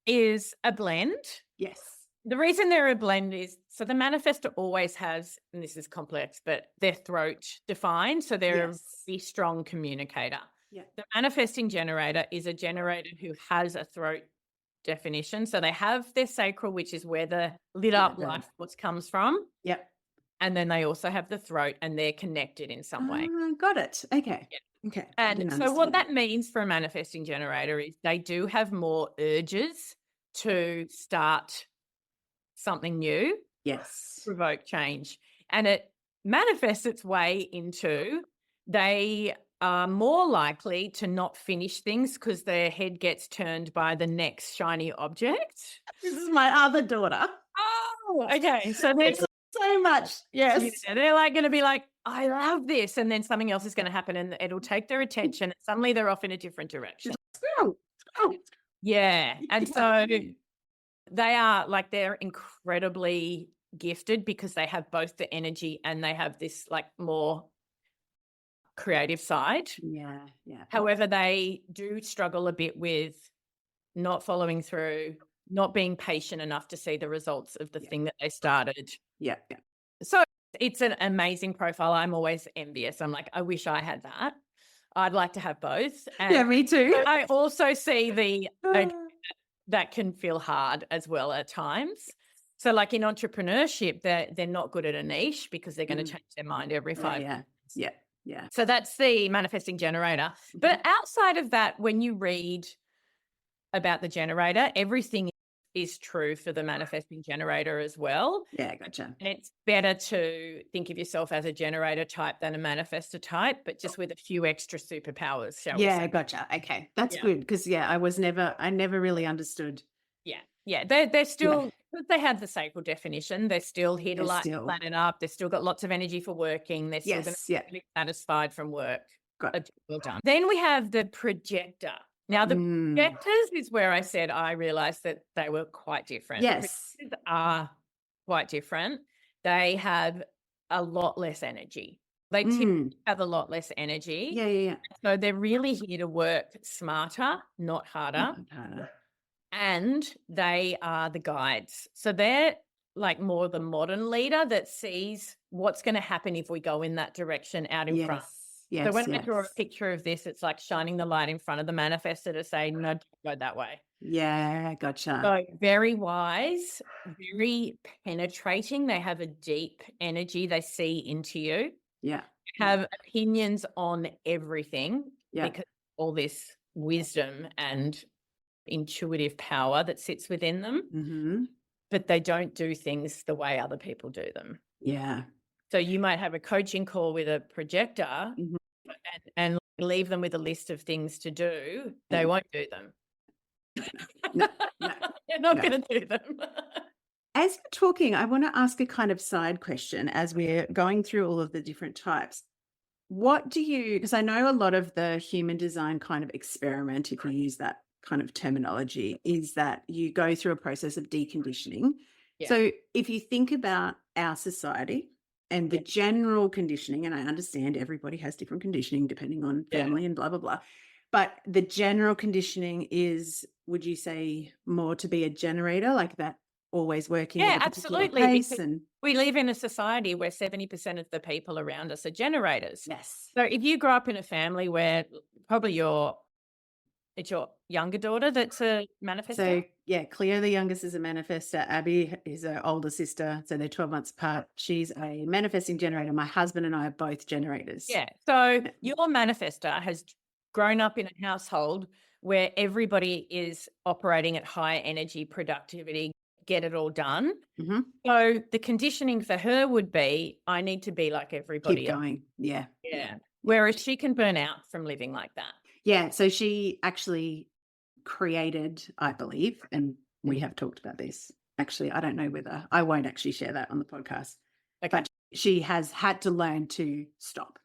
is a blend. Yes. The reason they're a blend is so the manifestor always has, and this is complex, but their throat defined. So they're a Yes. very strong communicator. Yeah. The manifesting generator is a generator who has a throat definition. So they have their sacral, which is where the lit Yeah. up life force comes from. Yep. And then they also have the throat and they're connected in some way. Got it. Okay. Yeah. Okay. I And didn't so what understand that. that means for a manifesting generator is they do have more urges to start something new, Yes. provoke change. And it manifests its way into they are more likely to not finish things because their head gets turned by the next shiny object. This is my other daughter. Oh, okay. So they're It's so much. Yes. they're like going to be like, I love this. And then something else is going to happen and it'll take their attention. And suddenly they're off in a different direction. Oh, oh. Yeah. And so they are like, they're incredibly gifted because they have both the energy and they have this like more creative side. Yeah. Yeah. However, they do struggle a bit with not following through, not being patient enough to see the results of the thing that they started. Yeah. Yeah. So it's an amazing profile. I'm always envious. I'm like, I wish I had that. I'd like to have both. And Yeah, me too. I also see that can feel hard as well at times. So like in entrepreneurship, they're not good at a niche because they're going to change their mind every 5 Yeah. Yeah. Yeah. So that's the manifesting generator. But outside of that, when you read about the generator, everything is true for the manifesting generator as well. Yeah. Gotcha. And it's better to think of yourself as a generator type than a manifestor type, but just with a few extra superpowers, shall we Yeah. say. Gotcha. Okay. That's Yeah. good. Because, I never really understood. Yeah. Yeah. They're still, because they have the sacral definition, they're still here to They're light the still- planet up. They've still got lots of energy for working. They're still going Yes. to Yeah. be satisfied from work. Got Well done. Then we have the projector. Now, the projectors is where I said I realized that they were quite different. Yes. Projectors are quite different. They have a lot less energy. They typically have a lot less energy. Yeah. Yeah. Yeah. So they're really here to work smarter, not harder. Harder. And they are the guides. So they're like more the modern leader that sees what's going to happen if we go in that direction out in front. Yes. So when I draw a picture of this, it's like shining the light in front of the manifestor to say, no, don't go that way. Yeah. Gotcha. So very wise, very penetrating. They have a deep energy. They see into you, Yeah. have opinions on everything Yeah. because all this wisdom and intuitive power that sits within them, but they don't do things the way other people do them. Yeah. So you might have a coaching call with a projector and leave them with a list of things to do. They won't do them. No. They're not going to do them. As you're talking, I want to ask a kind of side question as we're going through all of the different types. What do you, because I know a lot of the human design kind of experiment, if you use that kind of terminology, is that you go through a process of deconditioning. Yeah. So if you think about our society and the general conditioning, and I understand everybody has different conditioning depending on family and blah, blah, blah. But the general conditioning is, would you say, more to be a generator, like that always working at a particular absolutely. pace? Because And we live in a society where 70% of the people around us are generators. yes. So if you grow up in a family where probably your It's your younger daughter that's a manifester? So, yeah, Cleo, the youngest, is a manifestor. Abby is her older sister. So they're 12 months apart. She's a manifesting generator. My husband and I are both generators. Yeah. So your manifester has grown up in a household where everybody is operating at high energy, productivity, get it all done. Mhm. So the conditioning for her would be, I need to be like everybody Keep else. going. Yeah. Yeah. Whereas she can burn out from living like that. Yeah. So she actually created, I believe, and we Mhm. have talked about this. Actually, I don't know whether I won't actually share that on the podcast, Okay. but she has had to learn to stop.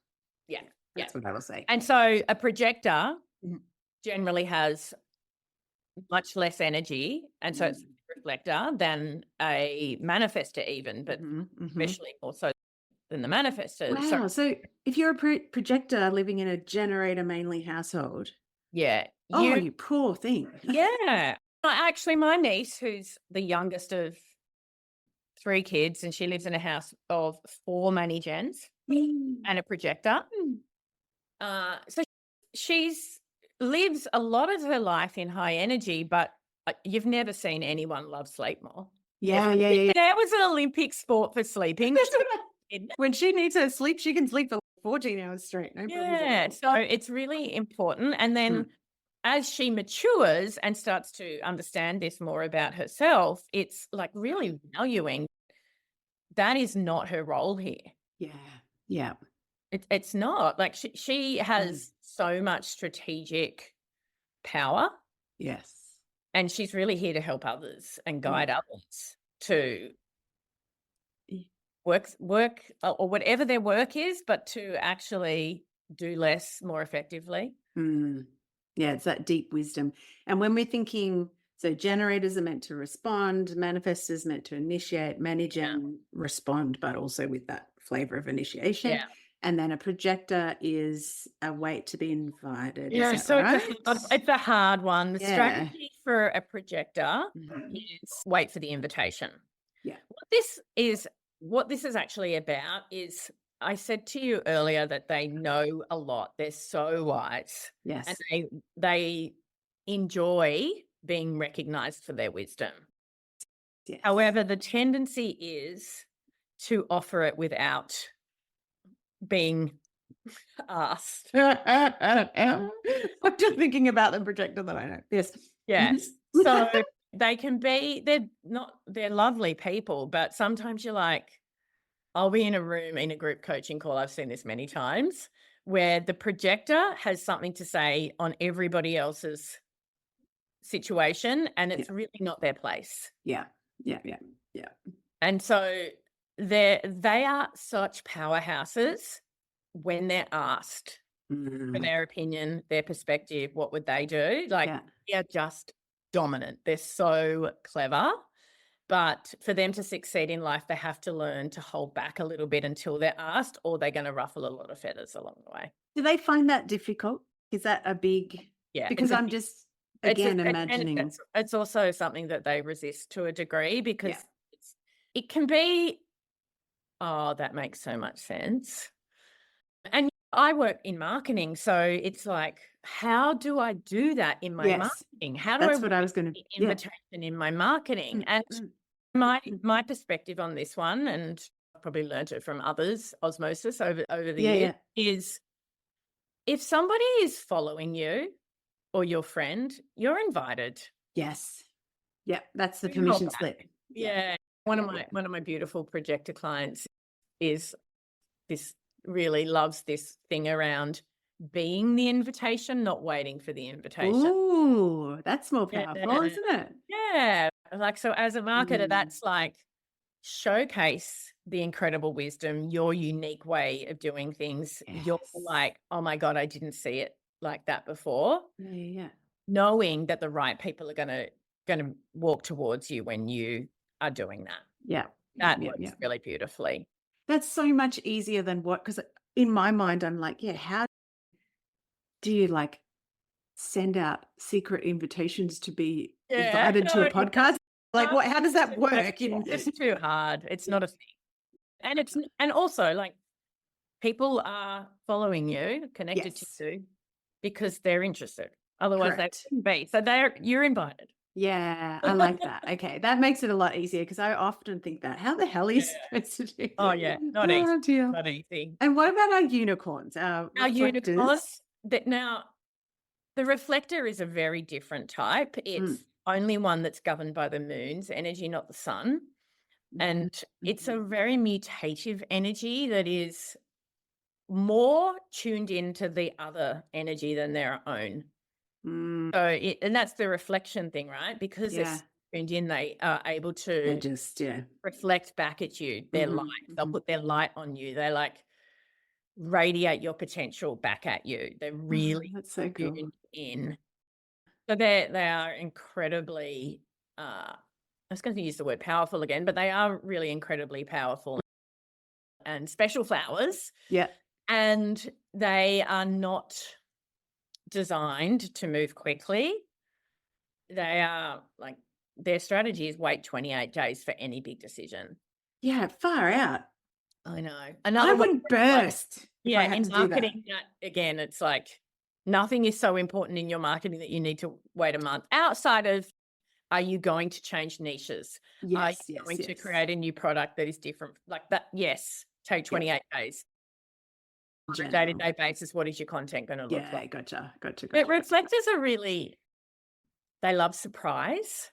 Yeah. Yeah. That's what I will say. And so a projector Mhm. generally has much less energy, and so it's a reflector than a manifestor even, but Mhm, mhm. especially more so than the manifestor. So Wow. So if you're a projector living in a generator mainly household, yeah, oh, you you poor thing. yeah. Actually, my niece, who's the youngest of 3 kids, and she lives in a house of 4 mani-gens Mm. and a projector. So she's lives a lot of her life in high energy, but you've never seen anyone love sleep more. Yeah, yeah, yeah, yeah. That was an Olympic sport for sleeping. That's what when she needs her sleep, she can sleep for 14 hours straight. No problems at Yeah, all. so it's really important. And then Mm. as she matures and starts to understand this more about herself, it's like really valuing that is not her role here. Yeah. Yeah. It's not like she Mm. has so much strategic power, Yes. and she's really here to help others and guide Yeah. others to Y- work or whatever their work is, but to actually do less more effectively. Mm. Yeah, it's that deep wisdom. And when we're thinking, so generators are meant to respond, manifestors meant to initiate, manage Yeah. and respond, but also with that flavor of initiation. Yeah. And then a projector is a wait to be invited. Yeah, Is that so right? it's a hard one. The Yeah. strategy for a projector Mhm. is wait for the invitation. Yeah. What this is actually about is I said to you earlier that they know a lot. They're so wise, and Yes. they enjoy being recognized for their wisdom. Yes. However, the tendency is to offer it without being asked. I'm just thinking about the projector that I know. Yes. Yes. So they're lovely people, but sometimes you're like, I'll be in a room in a group coaching call. I've seen this many times where the projector has something to say on everybody else's situation, and it's really not their place. Yeah. Yeah. Yeah. Yeah. And so they are such powerhouses when they're asked for Mm. their opinion, their perspective, what would they do? Like, Yeah. they're just dominant. They're so clever. But for them to succeed in life, they have to learn to hold back a little bit until they're asked, or they're going to ruffle a lot of feathers along the way. Do they find that difficult? Is that a big Yeah. because I'm just again imagining. It's also something that they resist to a degree because Yeah. it can be, oh, that makes so much sense. And I work in marketing, so it's like, how do I do that in my Yes. marketing? How do I That's what I write was gonna the yeah. invitation in my marketing? And Mm. my perspective on this one, and I've probably learned it from others, osmosis over the Yeah, years, yeah. is if somebody is following you or your friend, you're invited. Yes. Yeah, that's the Bring it all permission back. slip. Yeah. One of my beautiful projector clients is really loves this thing around being the invitation, not waiting for the invitation. Ooh, that's more powerful, Yeah. isn't it? Yeah. Like, so as a marketer, Mm. that's like showcase the incredible wisdom, your unique way of doing things. You're Yes. like, oh my God, I didn't see it like that before. Yeah, yeah, yeah. Knowing that the right people are gonna walk towards you when you are doing that. Yeah. That Yeah, works yeah. really beautifully. That's so much easier than what because in my mind, I'm like, yeah, how do you, like, send out secret invitations to be Yeah. invited to a No, podcast? Like, no, what how does that work? it's just too hard. It's not a thing. And also, like, people are following you, connected to Yes. you because they're interested. Otherwise they Correct. wouldn't be. So you're invited. Yeah, I like that. Okay, that makes it a lot easier because I often think that, how the hell are you Yeah. supposed to do Oh, that? yeah. Not easy. Oh, dear. Not easy. And what about our unicorns, our Our reflectors? unicorns that now the reflector is a very different type. Mm, It's only one that's governed by the moon's energy, not the sun. And it's mhm, a very mutative energy that is more tuned into the other energy than their own. mm, So and that's the reflection thing, right? Because they're yeah, tuned in, they are able they're to just, yeah. reflect back at you their light. Mhm, They'll mhm. put their light on you. They like radiate your potential back at you. They're Oh, really that's so cool. tuned in. So they are incredibly I was going to use the word powerful again, but they are really incredibly powerful and special flowers. Yeah. And they are not designed to move quickly. They are like their strategy is wait 28 days for any big decision. Yeah, far out. I know. I Another one would like burst if I had in to do that. marketing that again, it's like nothing is so important in your marketing that you need to wait a month. Outside of are you going to change niches? Are you Yes, yes, going to yes. create a new product that is different? Like that, yes, take Yep. 28 days. On a General. day-to-day basis, what is your content going to look like? Yeah, gotcha, gotcha, But gotcha. reflectors are really they love surprise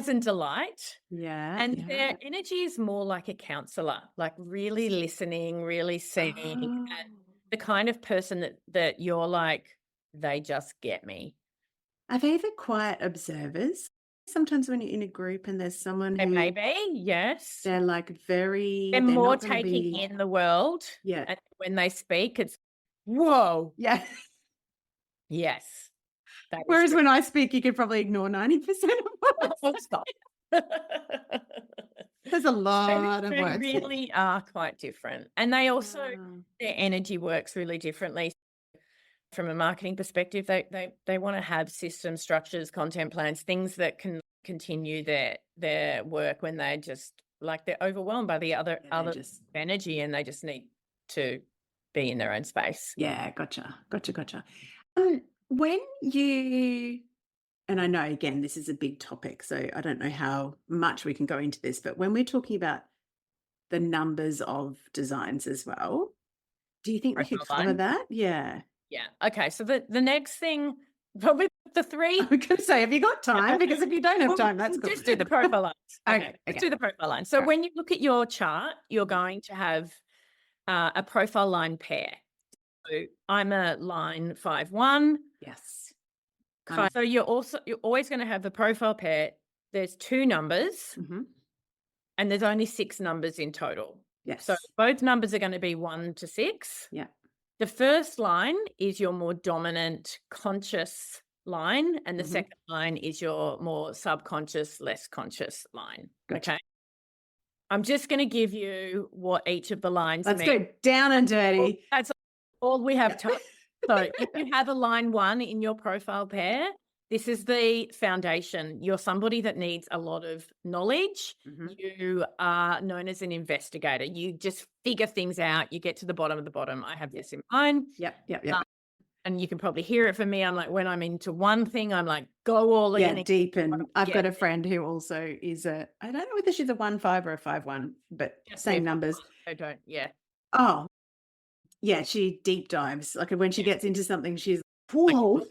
and delight. Yeah, And yeah. their energy is more like a counselor, like really listening, really seeing, and Oh. the kind of person that you're like, they just get me. Are they the quiet observers? Sometimes when you're in a group and there's someone They may who be, yes. they're like They're they're more not gonna taking be in the world, yeah, and when they speak, it's, "Whoa." yeah. Yes, that is Whereas true. when I speak, you could probably ignore 90% of what I Oh, say. stop. There's a They lot of they words. really are quite different, and they also Wow. their energy works really differently. From a marketing perspective, they wanna have system structures, content plans, things that can continue their work when they just like, they're overwhelmed by the Yeah, they other just energy, and they just need to be in their own space. yeah, gotcha, gotcha, gotcha. When you and I know again this is a big topic, so I don't know how much we can go into this, but when we're talking about the numbers of designs as well, do you think we could Profile cover line. that? Yeah. Yeah. Okay. So the next thing, probably the I three. was gonna say, have you got time? Because if you don't have We'll, time, that's we'll cool. just do the profile lines. Okay. Okay, Let's okay. do the profile line. So All right. when you look at your chart, you're going to have a profile line pair. So I'm a line 5-1. Yes. I'm So you're always going to have the profile pair. There's two numbers mhm. and there's only 6 numbers in total. So Yes. both numbers are going to be 1 to 6. Yeah. The first line is your more dominant conscious line, and the Mhm. second line is your more subconscious, less conscious line. Gotcha. Okay. I'm just going to give you what each of the lines Let's mean. go down and dirty. That's all we have Yeah. time. So if you have a line 1 in your profile pair, this is the foundation. You're somebody that needs a lot of knowledge. Mhm. You are known as an investigator. You just figure things out. You get to the bottom of the bottom. I have this in mind. Yep, yep, yep. And you can probably hear it from me. I'm like, when I'm into one thing, I'm like, go all Yeah, in. deep and I've got Get a friend who also is I don't know whether she's a 1-5 or a 5-1, but just same move on. numbers. I don't, yeah. Oh, yeah, she deep dives. Like when she Yeah. gets into something, she's Like, whoa.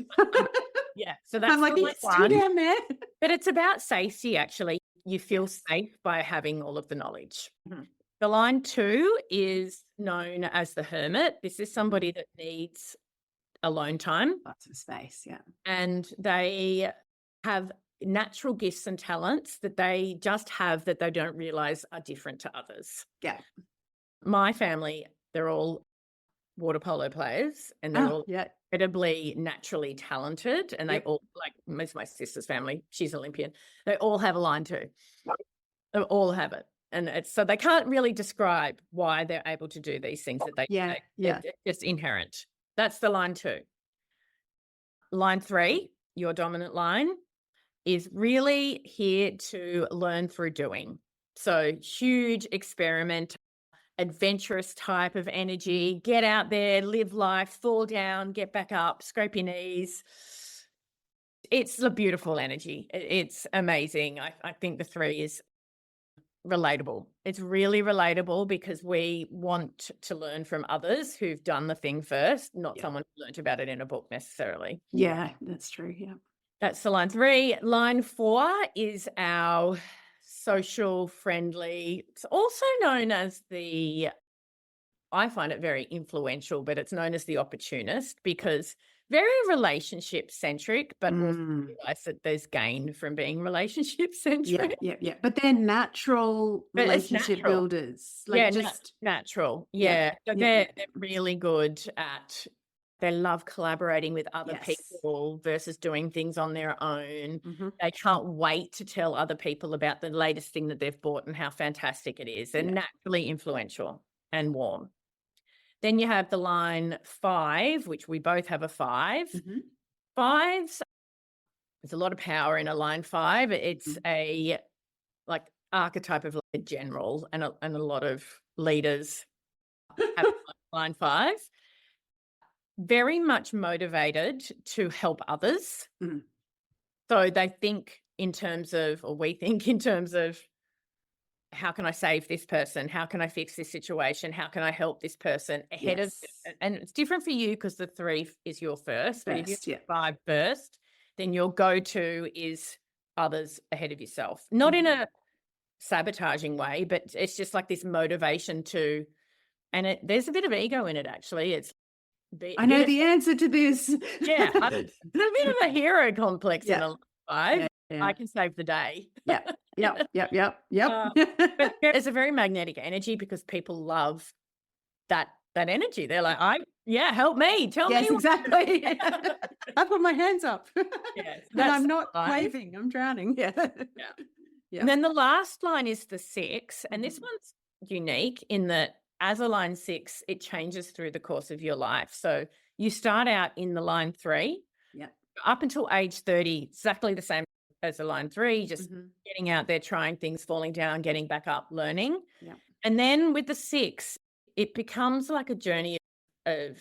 yeah. So that's I'm like, the are line you still one. down there? But it's about safety, actually. You feel Yes. safe by having all of the knowledge. Mhm. The line 2 is known as the hermit. This is somebody that needs alone time, Lots of space, yeah. and they have natural gifts and talents that they just have that they don't realize are different to others. Yeah. My family, they're all water polo players, and they're Oh, all yeah. incredibly naturally talented, and they Yep. all like most of my sister's family, she's Olympian. They all have a line 2. They all have it. And it's so they can't really describe why they're able to do these things that they Yeah, say. yeah. It's just inherent. That's the line 2. Line 3, your dominant line, is really here to learn through doing. So huge experiment adventurous type of energy. Get out there, live life, fall down, get back up, scrape your knees. It's a beautiful energy. It's amazing. I think the 3 is relatable. It's really relatable because we want to learn from others who've done the thing first, not Yeah. someone who learnt about it in a book necessarily. Yeah, that's true. Yeah. That's the line 3. Line 4 is our social friendly. It's also known as I find it very influential, but it's known as the opportunist because very relationship centric, but also realize that there's gain from being relationship Yeah, centric. yeah. But they're natural But it's relationship natural. builders. Yeah, Like just natural. yeah, Yeah. So yeah. they're really good at they love collaborating with other Yes. people versus doing things on their own. Mhm. They can't wait to tell other people about the latest thing that they've bought and how fantastic it is. They're Yeah. naturally influential and warm. Then you have the line 5, which we both have a 5. Mhm. 5s, there's a lot of power in a line 5. It's a like archetype of like a general, and a lot of leaders have line 5. Very much motivated to help others. Mhm. So they think in terms of, or we think in terms of, how can I save this person? How can I fix this situation? How can I help this person ahead of, Yes. and it's different for you because the 3 is your first, but if you Best, yeah. 5 first, then your go-to is others ahead of yourself. Not in a sabotaging way, but it's just like this motivation to, and there's a bit of ego in it actually. It's I know the answer to this. yeah, there's a bit of a hero complex in Yeah. a 5. Yeah. I can save the day. Yep. Yep. But there's a very magnetic energy because people love that energy. They're like, help me. Tell Yes, me. exactly. I put my hands up. Yes, And I'm that's not the line. waving, I'm drowning. Yeah. Yeah. And then the last line is the 6, and this Mhm. one's unique in that as a line 6, it changes through the course of your life. So you start out in the line 3, Yeah. up until age 30, exactly the same as a line 3, just Mhm. getting out there, trying things, falling down, getting back up, learning. Yeah. And then with the 6, it becomes like a journey of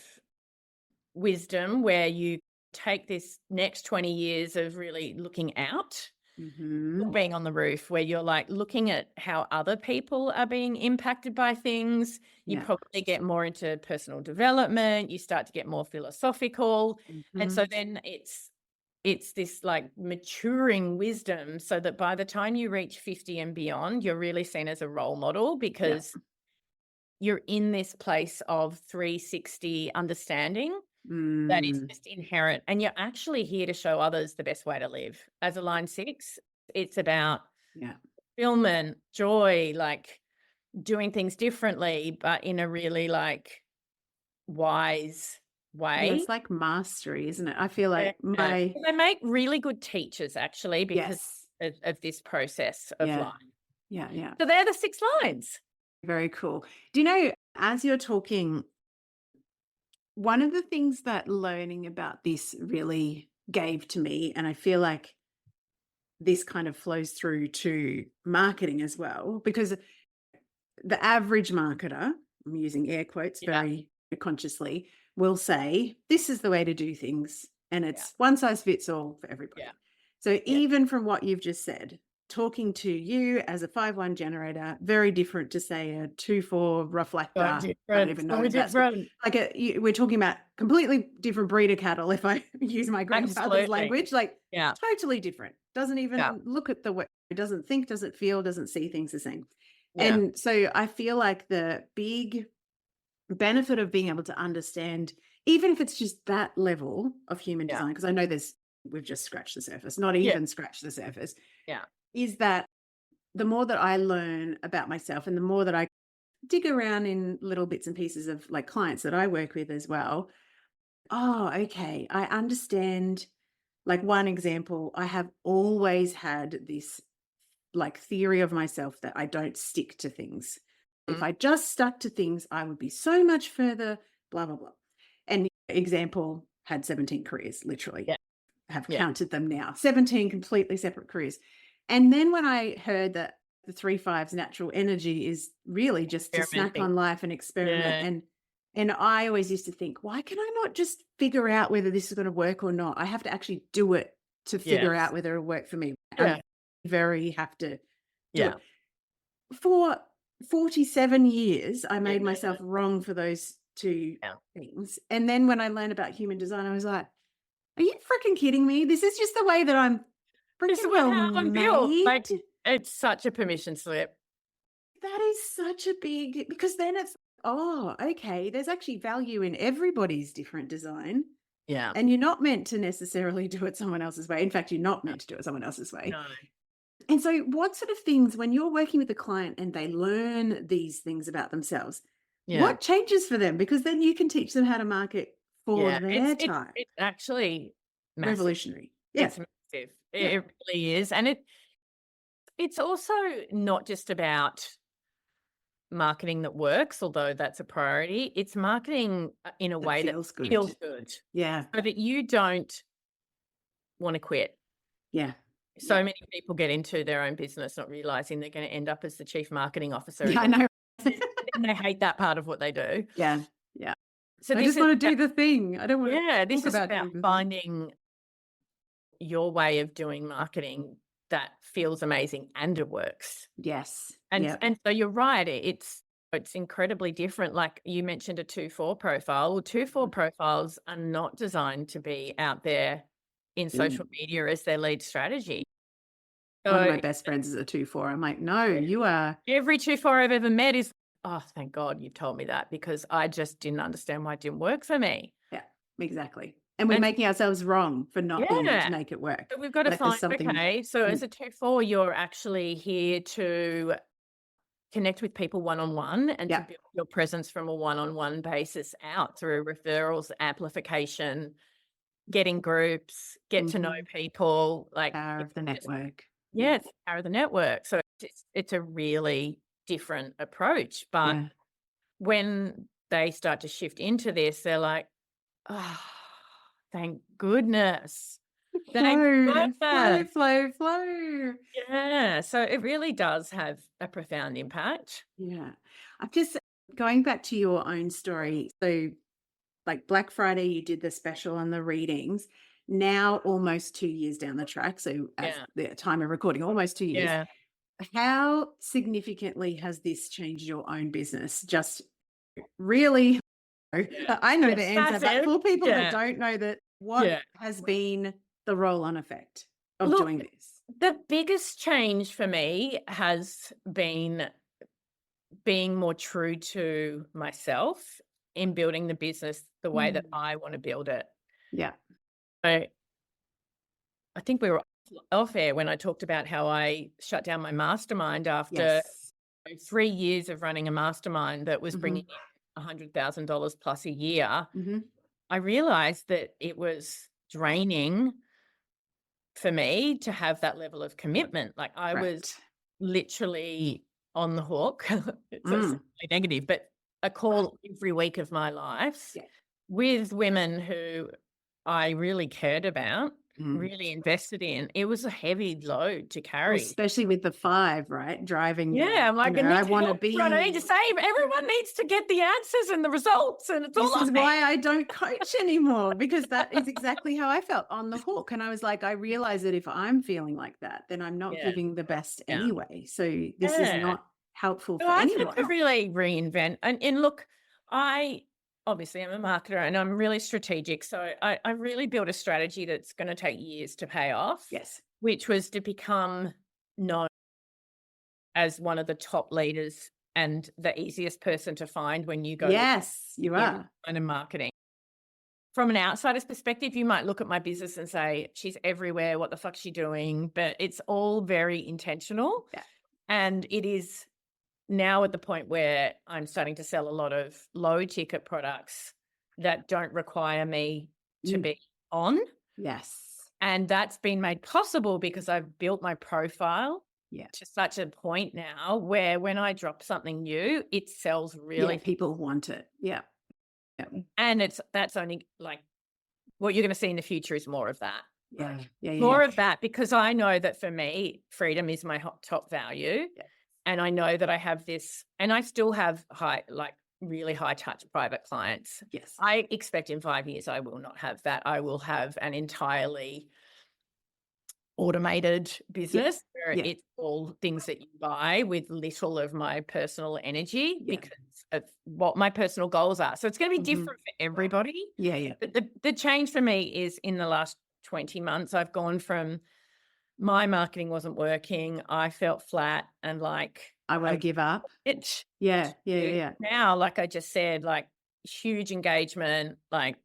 wisdom where you take this next 20 years of really looking out, Mhm. being on the roof, where you're like looking at how other people are being impacted by things. You Yeah. probably get more into personal development. You start to get more philosophical. And so Mhm. then it's this like maturing wisdom so that by the time you reach 50 and beyond, you're really seen as a role model because you're in this place of 360 understanding that is Mm. just inherent. And you're actually here to show others the best way to live. As a line 6, it's about Yeah. fulfillment, joy, like doing things differently, but in a really like wise Yeah, way. it's like mastery, isn't it? I feel Yeah. like my They make really good teachers actually because yes. of this process of Yeah. life. Yeah. So they're the 6 lines. Very cool. Do you know, as you're talking, one of the things that learning about this really gave to me, and I feel like this kind of flows through to marketing as well, because the average marketer, I'm using air quotes Yeah. very consciously, will say, this is the way to do things. And Yeah. it's one size fits all for everybody. Yeah. So even from what you've just said, talking to you as a 5-1 generator, very different to say a 2-4 reflector. I don't even know if that's like we're talking about completely different breed of cattle. If I use my grandfather's Absolutely. language, like Yeah. totally different. Doesn't even Yeah. look at the way, doesn't think, doesn't feel, doesn't see things the same. Yeah. And so I feel like the big benefit of being able to understand, even if it's just that level of human Yeah. design, because I know we've just scratched the surface, not even scratched the surface, Yeah. is that the more that I learn about myself and the more that I dig around in little bits and pieces of like clients that I work with as well, oh, okay, I understand. Like one example, I have always had this like theory of myself that I don't stick to things. If I just stuck to things, I would be so much further, blah, blah, blah. And example, had 17 careers, literally. Yeah. Have Yeah. counted them now. 17 completely separate careers. And then when I heard that the 3 5's natural energy is really just to snack Experimenting. on life and experiment. Yeah. And I always used to think, why can I not just figure out whether this is going to work or not? I have to actually do it to figure out Yes. whether it'll work for me. Yeah. I very have to do it. Yeah. For 47 years, I made Yeah. myself wrong for those two Yeah. things. And then when I learned about human design, I was like, are you freaking kidding me? This is just the way that I'm This is freaking well how I'm built. made. Like, it's such a permission slip. That is such a big, because then it's, oh, okay, there's actually value in everybody's different design. Yeah. And you're not meant to necessarily do it someone else's way. In fact, you're not meant to do it someone else's way. No. And so, what sort of things, when you're working with a client and they learn these things about themselves, Yeah. what changes for them? Because then you can teach them how to market for Yeah. their time. It's actually massive. Revolutionary. Yeah. It's massive. Yeah. It really is. And it's also not just about marketing that works, although that's a priority. It's marketing in a way that feels good. feels good, Yeah. so that you don't want to quit. Yeah. So many people get into their own business not realizing they're going to end up as the chief marketing officer. Yeah, I know. And they hate that part of what they do. Yeah. Yeah. So I just want to do the thing. I don't want to. this is about doing the thing. finding your way of doing marketing that feels amazing and it works. Yes. And Yeah. and so you're right. It's incredibly different. Like you mentioned a 2-4 profile. Well, 2-4 profiles are not designed to be out there in social media as their lead strategy. One of my So best friends is a 2-4. I'm like, no, you are. every 2-4 I've ever met is, oh, thank God you told me that, because I just didn't understand why it didn't work for me. Yeah, exactly. And we're making ourselves wrong for not being able to make it work. So we've got to Like there's find, something. okay, so as a 2-4, you're actually here to connect with people one-on-one and to build your presence from a one-on-one basis out through referrals, amplification, getting groups, get to know people. Like Power of the network. Yeah, it's the power of the network. So it's a really different approach. But when they start to shift into this, they're like, oh, thank goodness. Flow. Yeah. So it really does have a profound impact. Yeah. I'm just going back to your own story. So like Black Friday, you did the special on the readings. Now almost 2 years down the track. So at the time of recording, almost 2 years. Yeah. How significantly has this changed your own business? Just really, I know the answer, but for people that don't know that, what has been the roll-on effect of doing this? The biggest change for me has been being more true to myself in building the business the way that I want to build it. Yeah. So I think we were off air when I talked about how I shut down my mastermind after 3 years of running a mastermind that was bringing in $100,000 plus a year. I realized that it was draining for me to have that level of commitment. Like I was literally on the hook. It's so negative, but a call every week of my life with women who I really cared about, really invested in. It was a heavy load to carry. Especially with the 5, right? Driving. Yeah, I'm like, I want to be. I need to save. Everyone needs to get the answers and the results, and it's all. This is why I don't coach anymore, because that is exactly how I felt, on the hook. And I was like, I realize that if I'm feeling like that, then I'm not giving the best anyway. So this is not helpful for anyone. I had to really reinvent. And look, obviously I'm a marketer and I'm really strategic. So I really built a strategy that's going to take years to pay off. Yes. Which was to become known as one of the top leaders and the easiest person to find when you go. Yes, you are. And marketing. From an outsider's perspective, you might look at my business and say, she's everywhere. What the fuck's she doing? But it's all very intentional. Yeah. And it is now at the point where I'm starting to sell a lot of low ticket products that don't require me to be on. Yes. And that's been made possible because I've built my profile to such a point now where when I drop something new, it sells really. People want it. Yeah. And that's only like what you're going to see in the future is more of that. Yeah. More of that, because I know that for me, freedom is my top value. Yeah. And I know that I have this, and I still have really high touch private clients. Yes. I expect in 5 years I will not have that. I will have an entirely automated business where Yeah. it's all things that you buy with little of my personal energy Yeah. because of what my personal goals are. So it's going to be Mhm. different for everybody. Yeah. Yeah. But the change for me is in the last 20 months, I've gone from my marketing wasn't working. I felt flat and like I want to give up. it. Yeah. Yeah. Yeah. Yeah. Now, like I just said, like huge engagement, like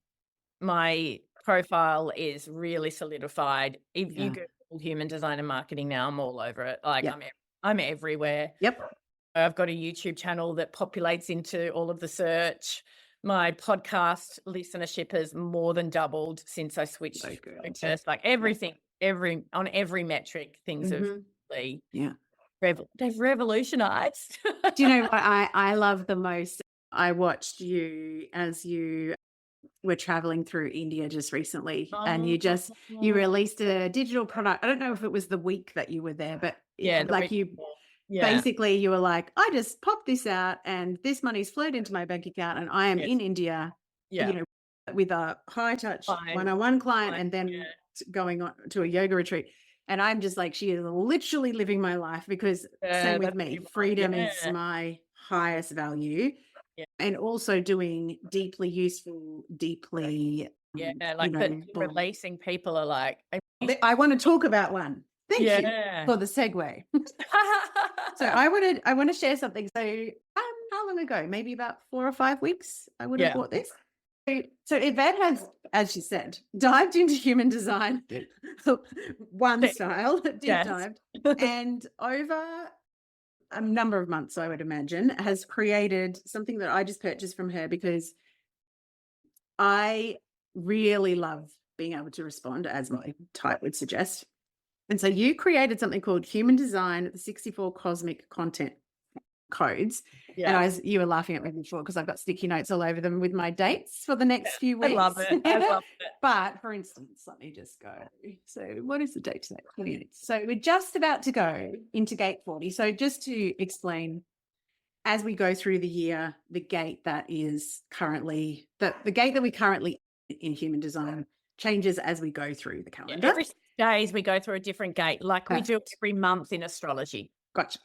my profile is really solidified. If you Yeah. Google human design and marketing now, I'm all over it. Like Yep. I'm everywhere. Yep. I've got a YouTube channel that populates into all of the search. My podcast listenership has more than doubled since I switched So good. focus. Like everything, on every metric, things have Mhm. really Yeah. they've revolutionized. Do you know what I love the most? I watched you as you were traveling through India just recently, and you Oh, released a digital product. I don't know if it was the week that you were there, but yeah, the like week you before. Yeah, basically you were like, I just popped this out and this money's flowed into my bank account and I am yes, in India, yeah, with a high touch fine, one-on-one client fine, and then yeah. going on to a yoga retreat. And I'm just like, she is literally living my life because Yeah, same with that's me. pretty much, Freedom is yeah, my highest value. yeah, And also doing deeply useful, deeply, yeah, like, but releasing people are like, I want to talk about one. Thank you yeah. for the segue. So I want to share something. So how long ago? Maybe about 4 or 5 weeks. I would have Yeah. bought this. So Yvette has, as she said, dived into human design, one style, deep Yes. dived, and over a number of months, I would imagine, has created something that I just purchased from her because I really love being able to respond, as my type would suggest. And so you created something called Human Design, the 64 Cosmic Content Codes. Yeah. And you were laughing at me before because I've got sticky notes all over them with my dates for the next few I weeks. love it. I love it. But for instance, let me just go. So what is the date today? 28th. So we're just about to go into gate 40. So just to explain, as we go through the year, the gate that is currently, the gate that we currently in human design changes as we go through the calendar. Every 6 days we go through a different gate, like we do every month in astrology. Gotcha.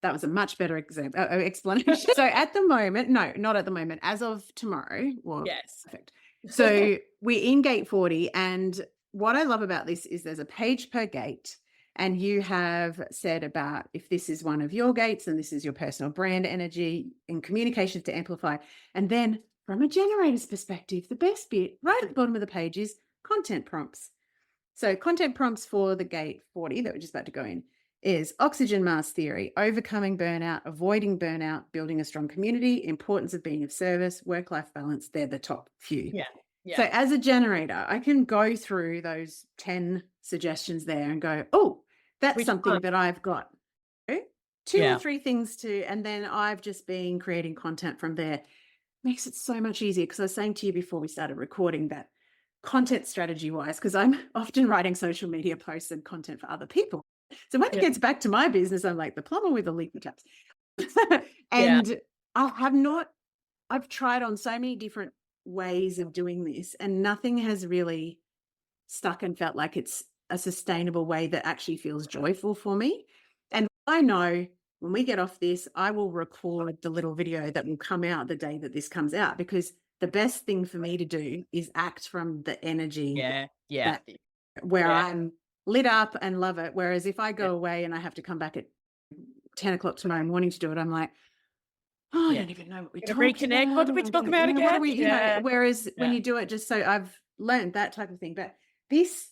That was a much better explanation. So at the moment, no, not at the moment, as of tomorrow. Well, Yes. perfect. So we're in gate 40. And what I love about this is there's a page per gate. And you have said about if this is one of your gates and this is your personal brand energy and communications to amplify. And then from a generator's perspective, the best bit right at the bottom of the page is content prompts. So content prompts for the gate 40 that we're just about to go in is oxygen mask theory, overcoming burnout, avoiding burnout, building a strong community, importance of being of service, work-life balance. They're the top few. Yeah. Yeah. So as a generator, I can go through those 10 suggestions there and go, oh, that's Which something one? that I've got. Two Yeah. or three things to, and then I've just been creating content from there. Makes it so much easier because I was saying to you before we started recording that content strategy wise, because I'm often writing social media posts and content for other people. So when it gets back to my business, I'm like the plumber with the leaky taps. And I've tried on so many different ways of doing this and nothing has really stuck and felt like it's a sustainable way that actually feels joyful for me. And I know when we get off this, I will record the little video that will come out the day that this comes out because the best thing for me to do is act from the energy Yeah. where Yeah. I'm lit up and love it. Whereas if I go away and I have to come back at 10 o'clock tomorrow morning to do it, I'm like, oh, I don't even know what we Gotta talked reconnect. about. What did we talk about What again? do we, Yeah. whereas when you do it just so I've learned that type of thing. But this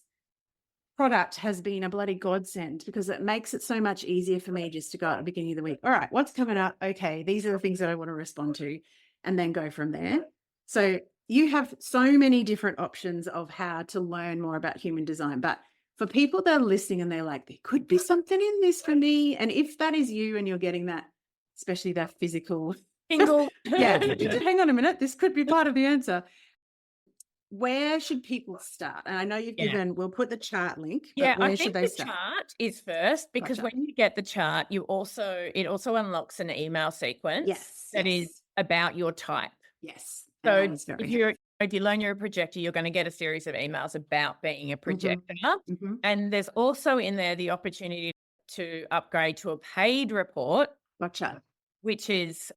product has been a bloody godsend because it makes it so much easier for me just to go at the beginning of the week. All right, what's coming up? Okay, these are the things that I want to respond to and then go from there. So you have so many different options of how to learn more about human design. But for people that are listening and they're like, there could be something in this for me. And if that is you and you're getting that, especially that physical Tingle. yeah, hang on a minute, this could be part of the answer. where should people start? And I know you've given, we'll put the chart link, Yeah, but I where should think they the start? chart is first because Gotcha. when you get the chart, it also unlocks an email sequence Yes, that is yes, about your type. yes. And So that is very if you learn you're a projector, you're going to get a series of emails about being a helpful. projector. Hmm. And there's also in there the opportunity to upgrade to a paid report, Gotcha. which is,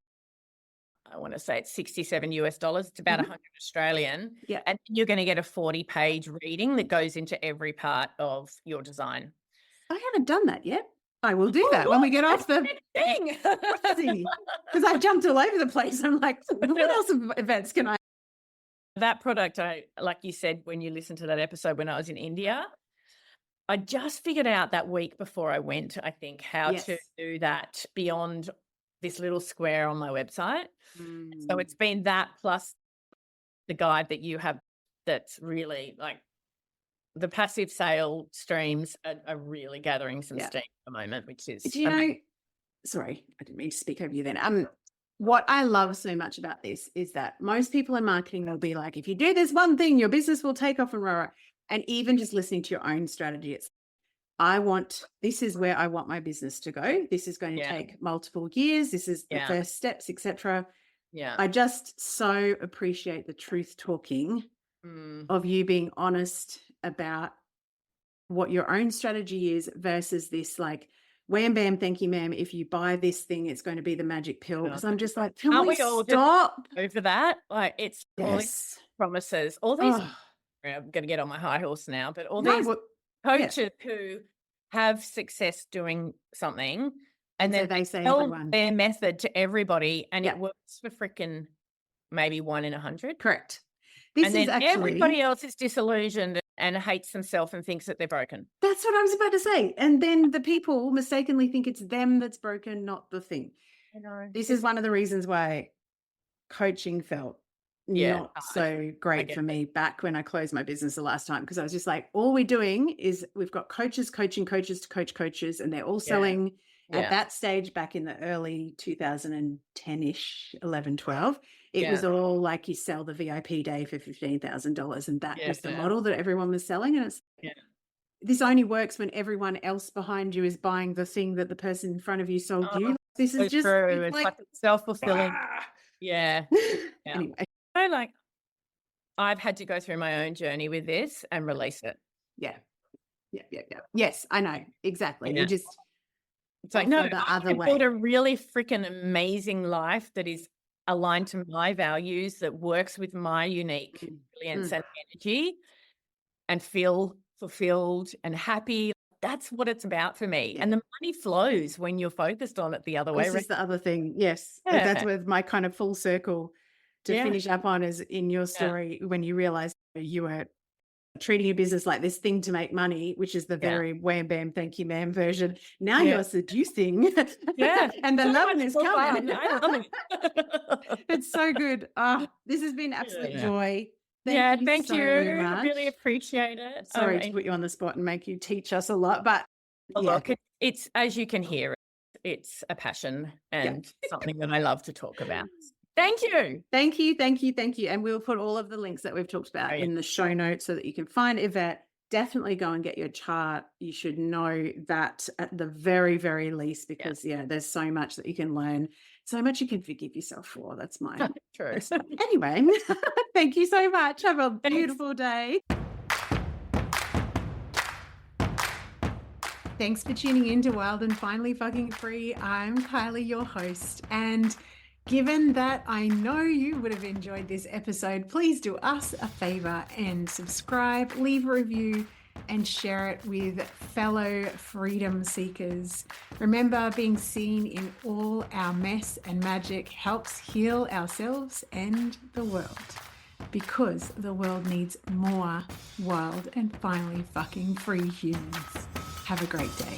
I want to say it's $67. It's about Mhm. 100 Australian. Yeah. And you're going to get a 40-page reading that goes into every part of your design. I haven't done that yet. I will do Oh, that when we get look, off the thing. because I jumped all over the place. I'm like, what else events can I? That product, like you said, when you listened to that episode when I was in India, I just figured out that week before I went, I think, how to Yes. do that beyond this little square on my website. So Mm. it's been that plus the guide that you have that's really like the passive sale streams are really gathering some Yeah. steam at the moment, which is Do you know? Sorry, I didn't mean to speak over you then. What I love so much about this is that most people in marketing will be like, if you do this one thing, your business will take off and rah, rah. And even just listening to your own strategy, it's this is where I want my business to go. This is going to take multiple years. This is the first steps, etc. Yeah. I just so appreciate the truth talking of you being honest about what your own strategy is versus this like wham bam thank you ma'am, if you buy this thing it's going to be the magic pill, because I'm just like, can Aren't we we all stop over that? Like it's all these yes promises, all these oh, I'm going to get on my high horse now, but all no, these well, coaches who have success doing something and so then they say tell everyone their method to everybody and it works for freaking maybe 1 in 100. correct. This And is then actually everybody else is disillusioned and hates themselves and thinks that they're broken. that's what I was about to say, and then the people mistakenly think it's them that's broken, not the thing. I know. This is one of the reasons why coaching felt not so great for me back when I closed my business the last time, because I was just like, all we're doing is we've got coaches coaching coaches to coach coaches, and they're all selling at that stage back in the early 2010-ish, 11, 12. It was all like you sell the VIP day for $15,000, and that was the model that everyone was selling. And it's this only works when everyone else behind you is buying the thing that the person in front of you sold you. This is just true. It's like self-fulfilling. Yeah. Anyway. So like I've had to go through my own journey with this and release it. Yeah. Yes, I know. Exactly. You just it's like, no, the I other can way. build a really freaking amazing life that is aligned to my values, that works with my unique brilliance and energy, and feel fulfilled and happy. That's what it's about for me. And the money flows when you're focused on it the other way. This is the other thing. Yes. That's with my kind of full circle to finish up on, is in your story when you realized you were treating your business like this thing to make money, which is the very wham bam thank you ma'am version. Now you're seducing and the love is coming. It's so good. This has been absolute joy. Thank you very much. Really appreciate it. Sorry to put you on the spot and make you teach us a lot, but look, it's, as you can hear, it's a passion and something that I love to talk about. Thank you. Thank you. And we'll put all of the links that we've talked about in the show notes so that you can find Yvette. Definitely go and get your chart. You should know that at the very, very least, because there's so much that you can learn, so much you can forgive yourself for. That's mine. True. Anyway, thank you so much. Have a beautiful day. Thanks for tuning in to Wild and Finally Fucking Free. I'm Kylie, your host, and given that I know you would have enjoyed this episode, please do us a favor and subscribe, leave a review, and share it with fellow freedom seekers. Remember, being seen in all our mess and magic helps heal ourselves and the world, because the world needs more wild and finally fucking free humans. Have a great day.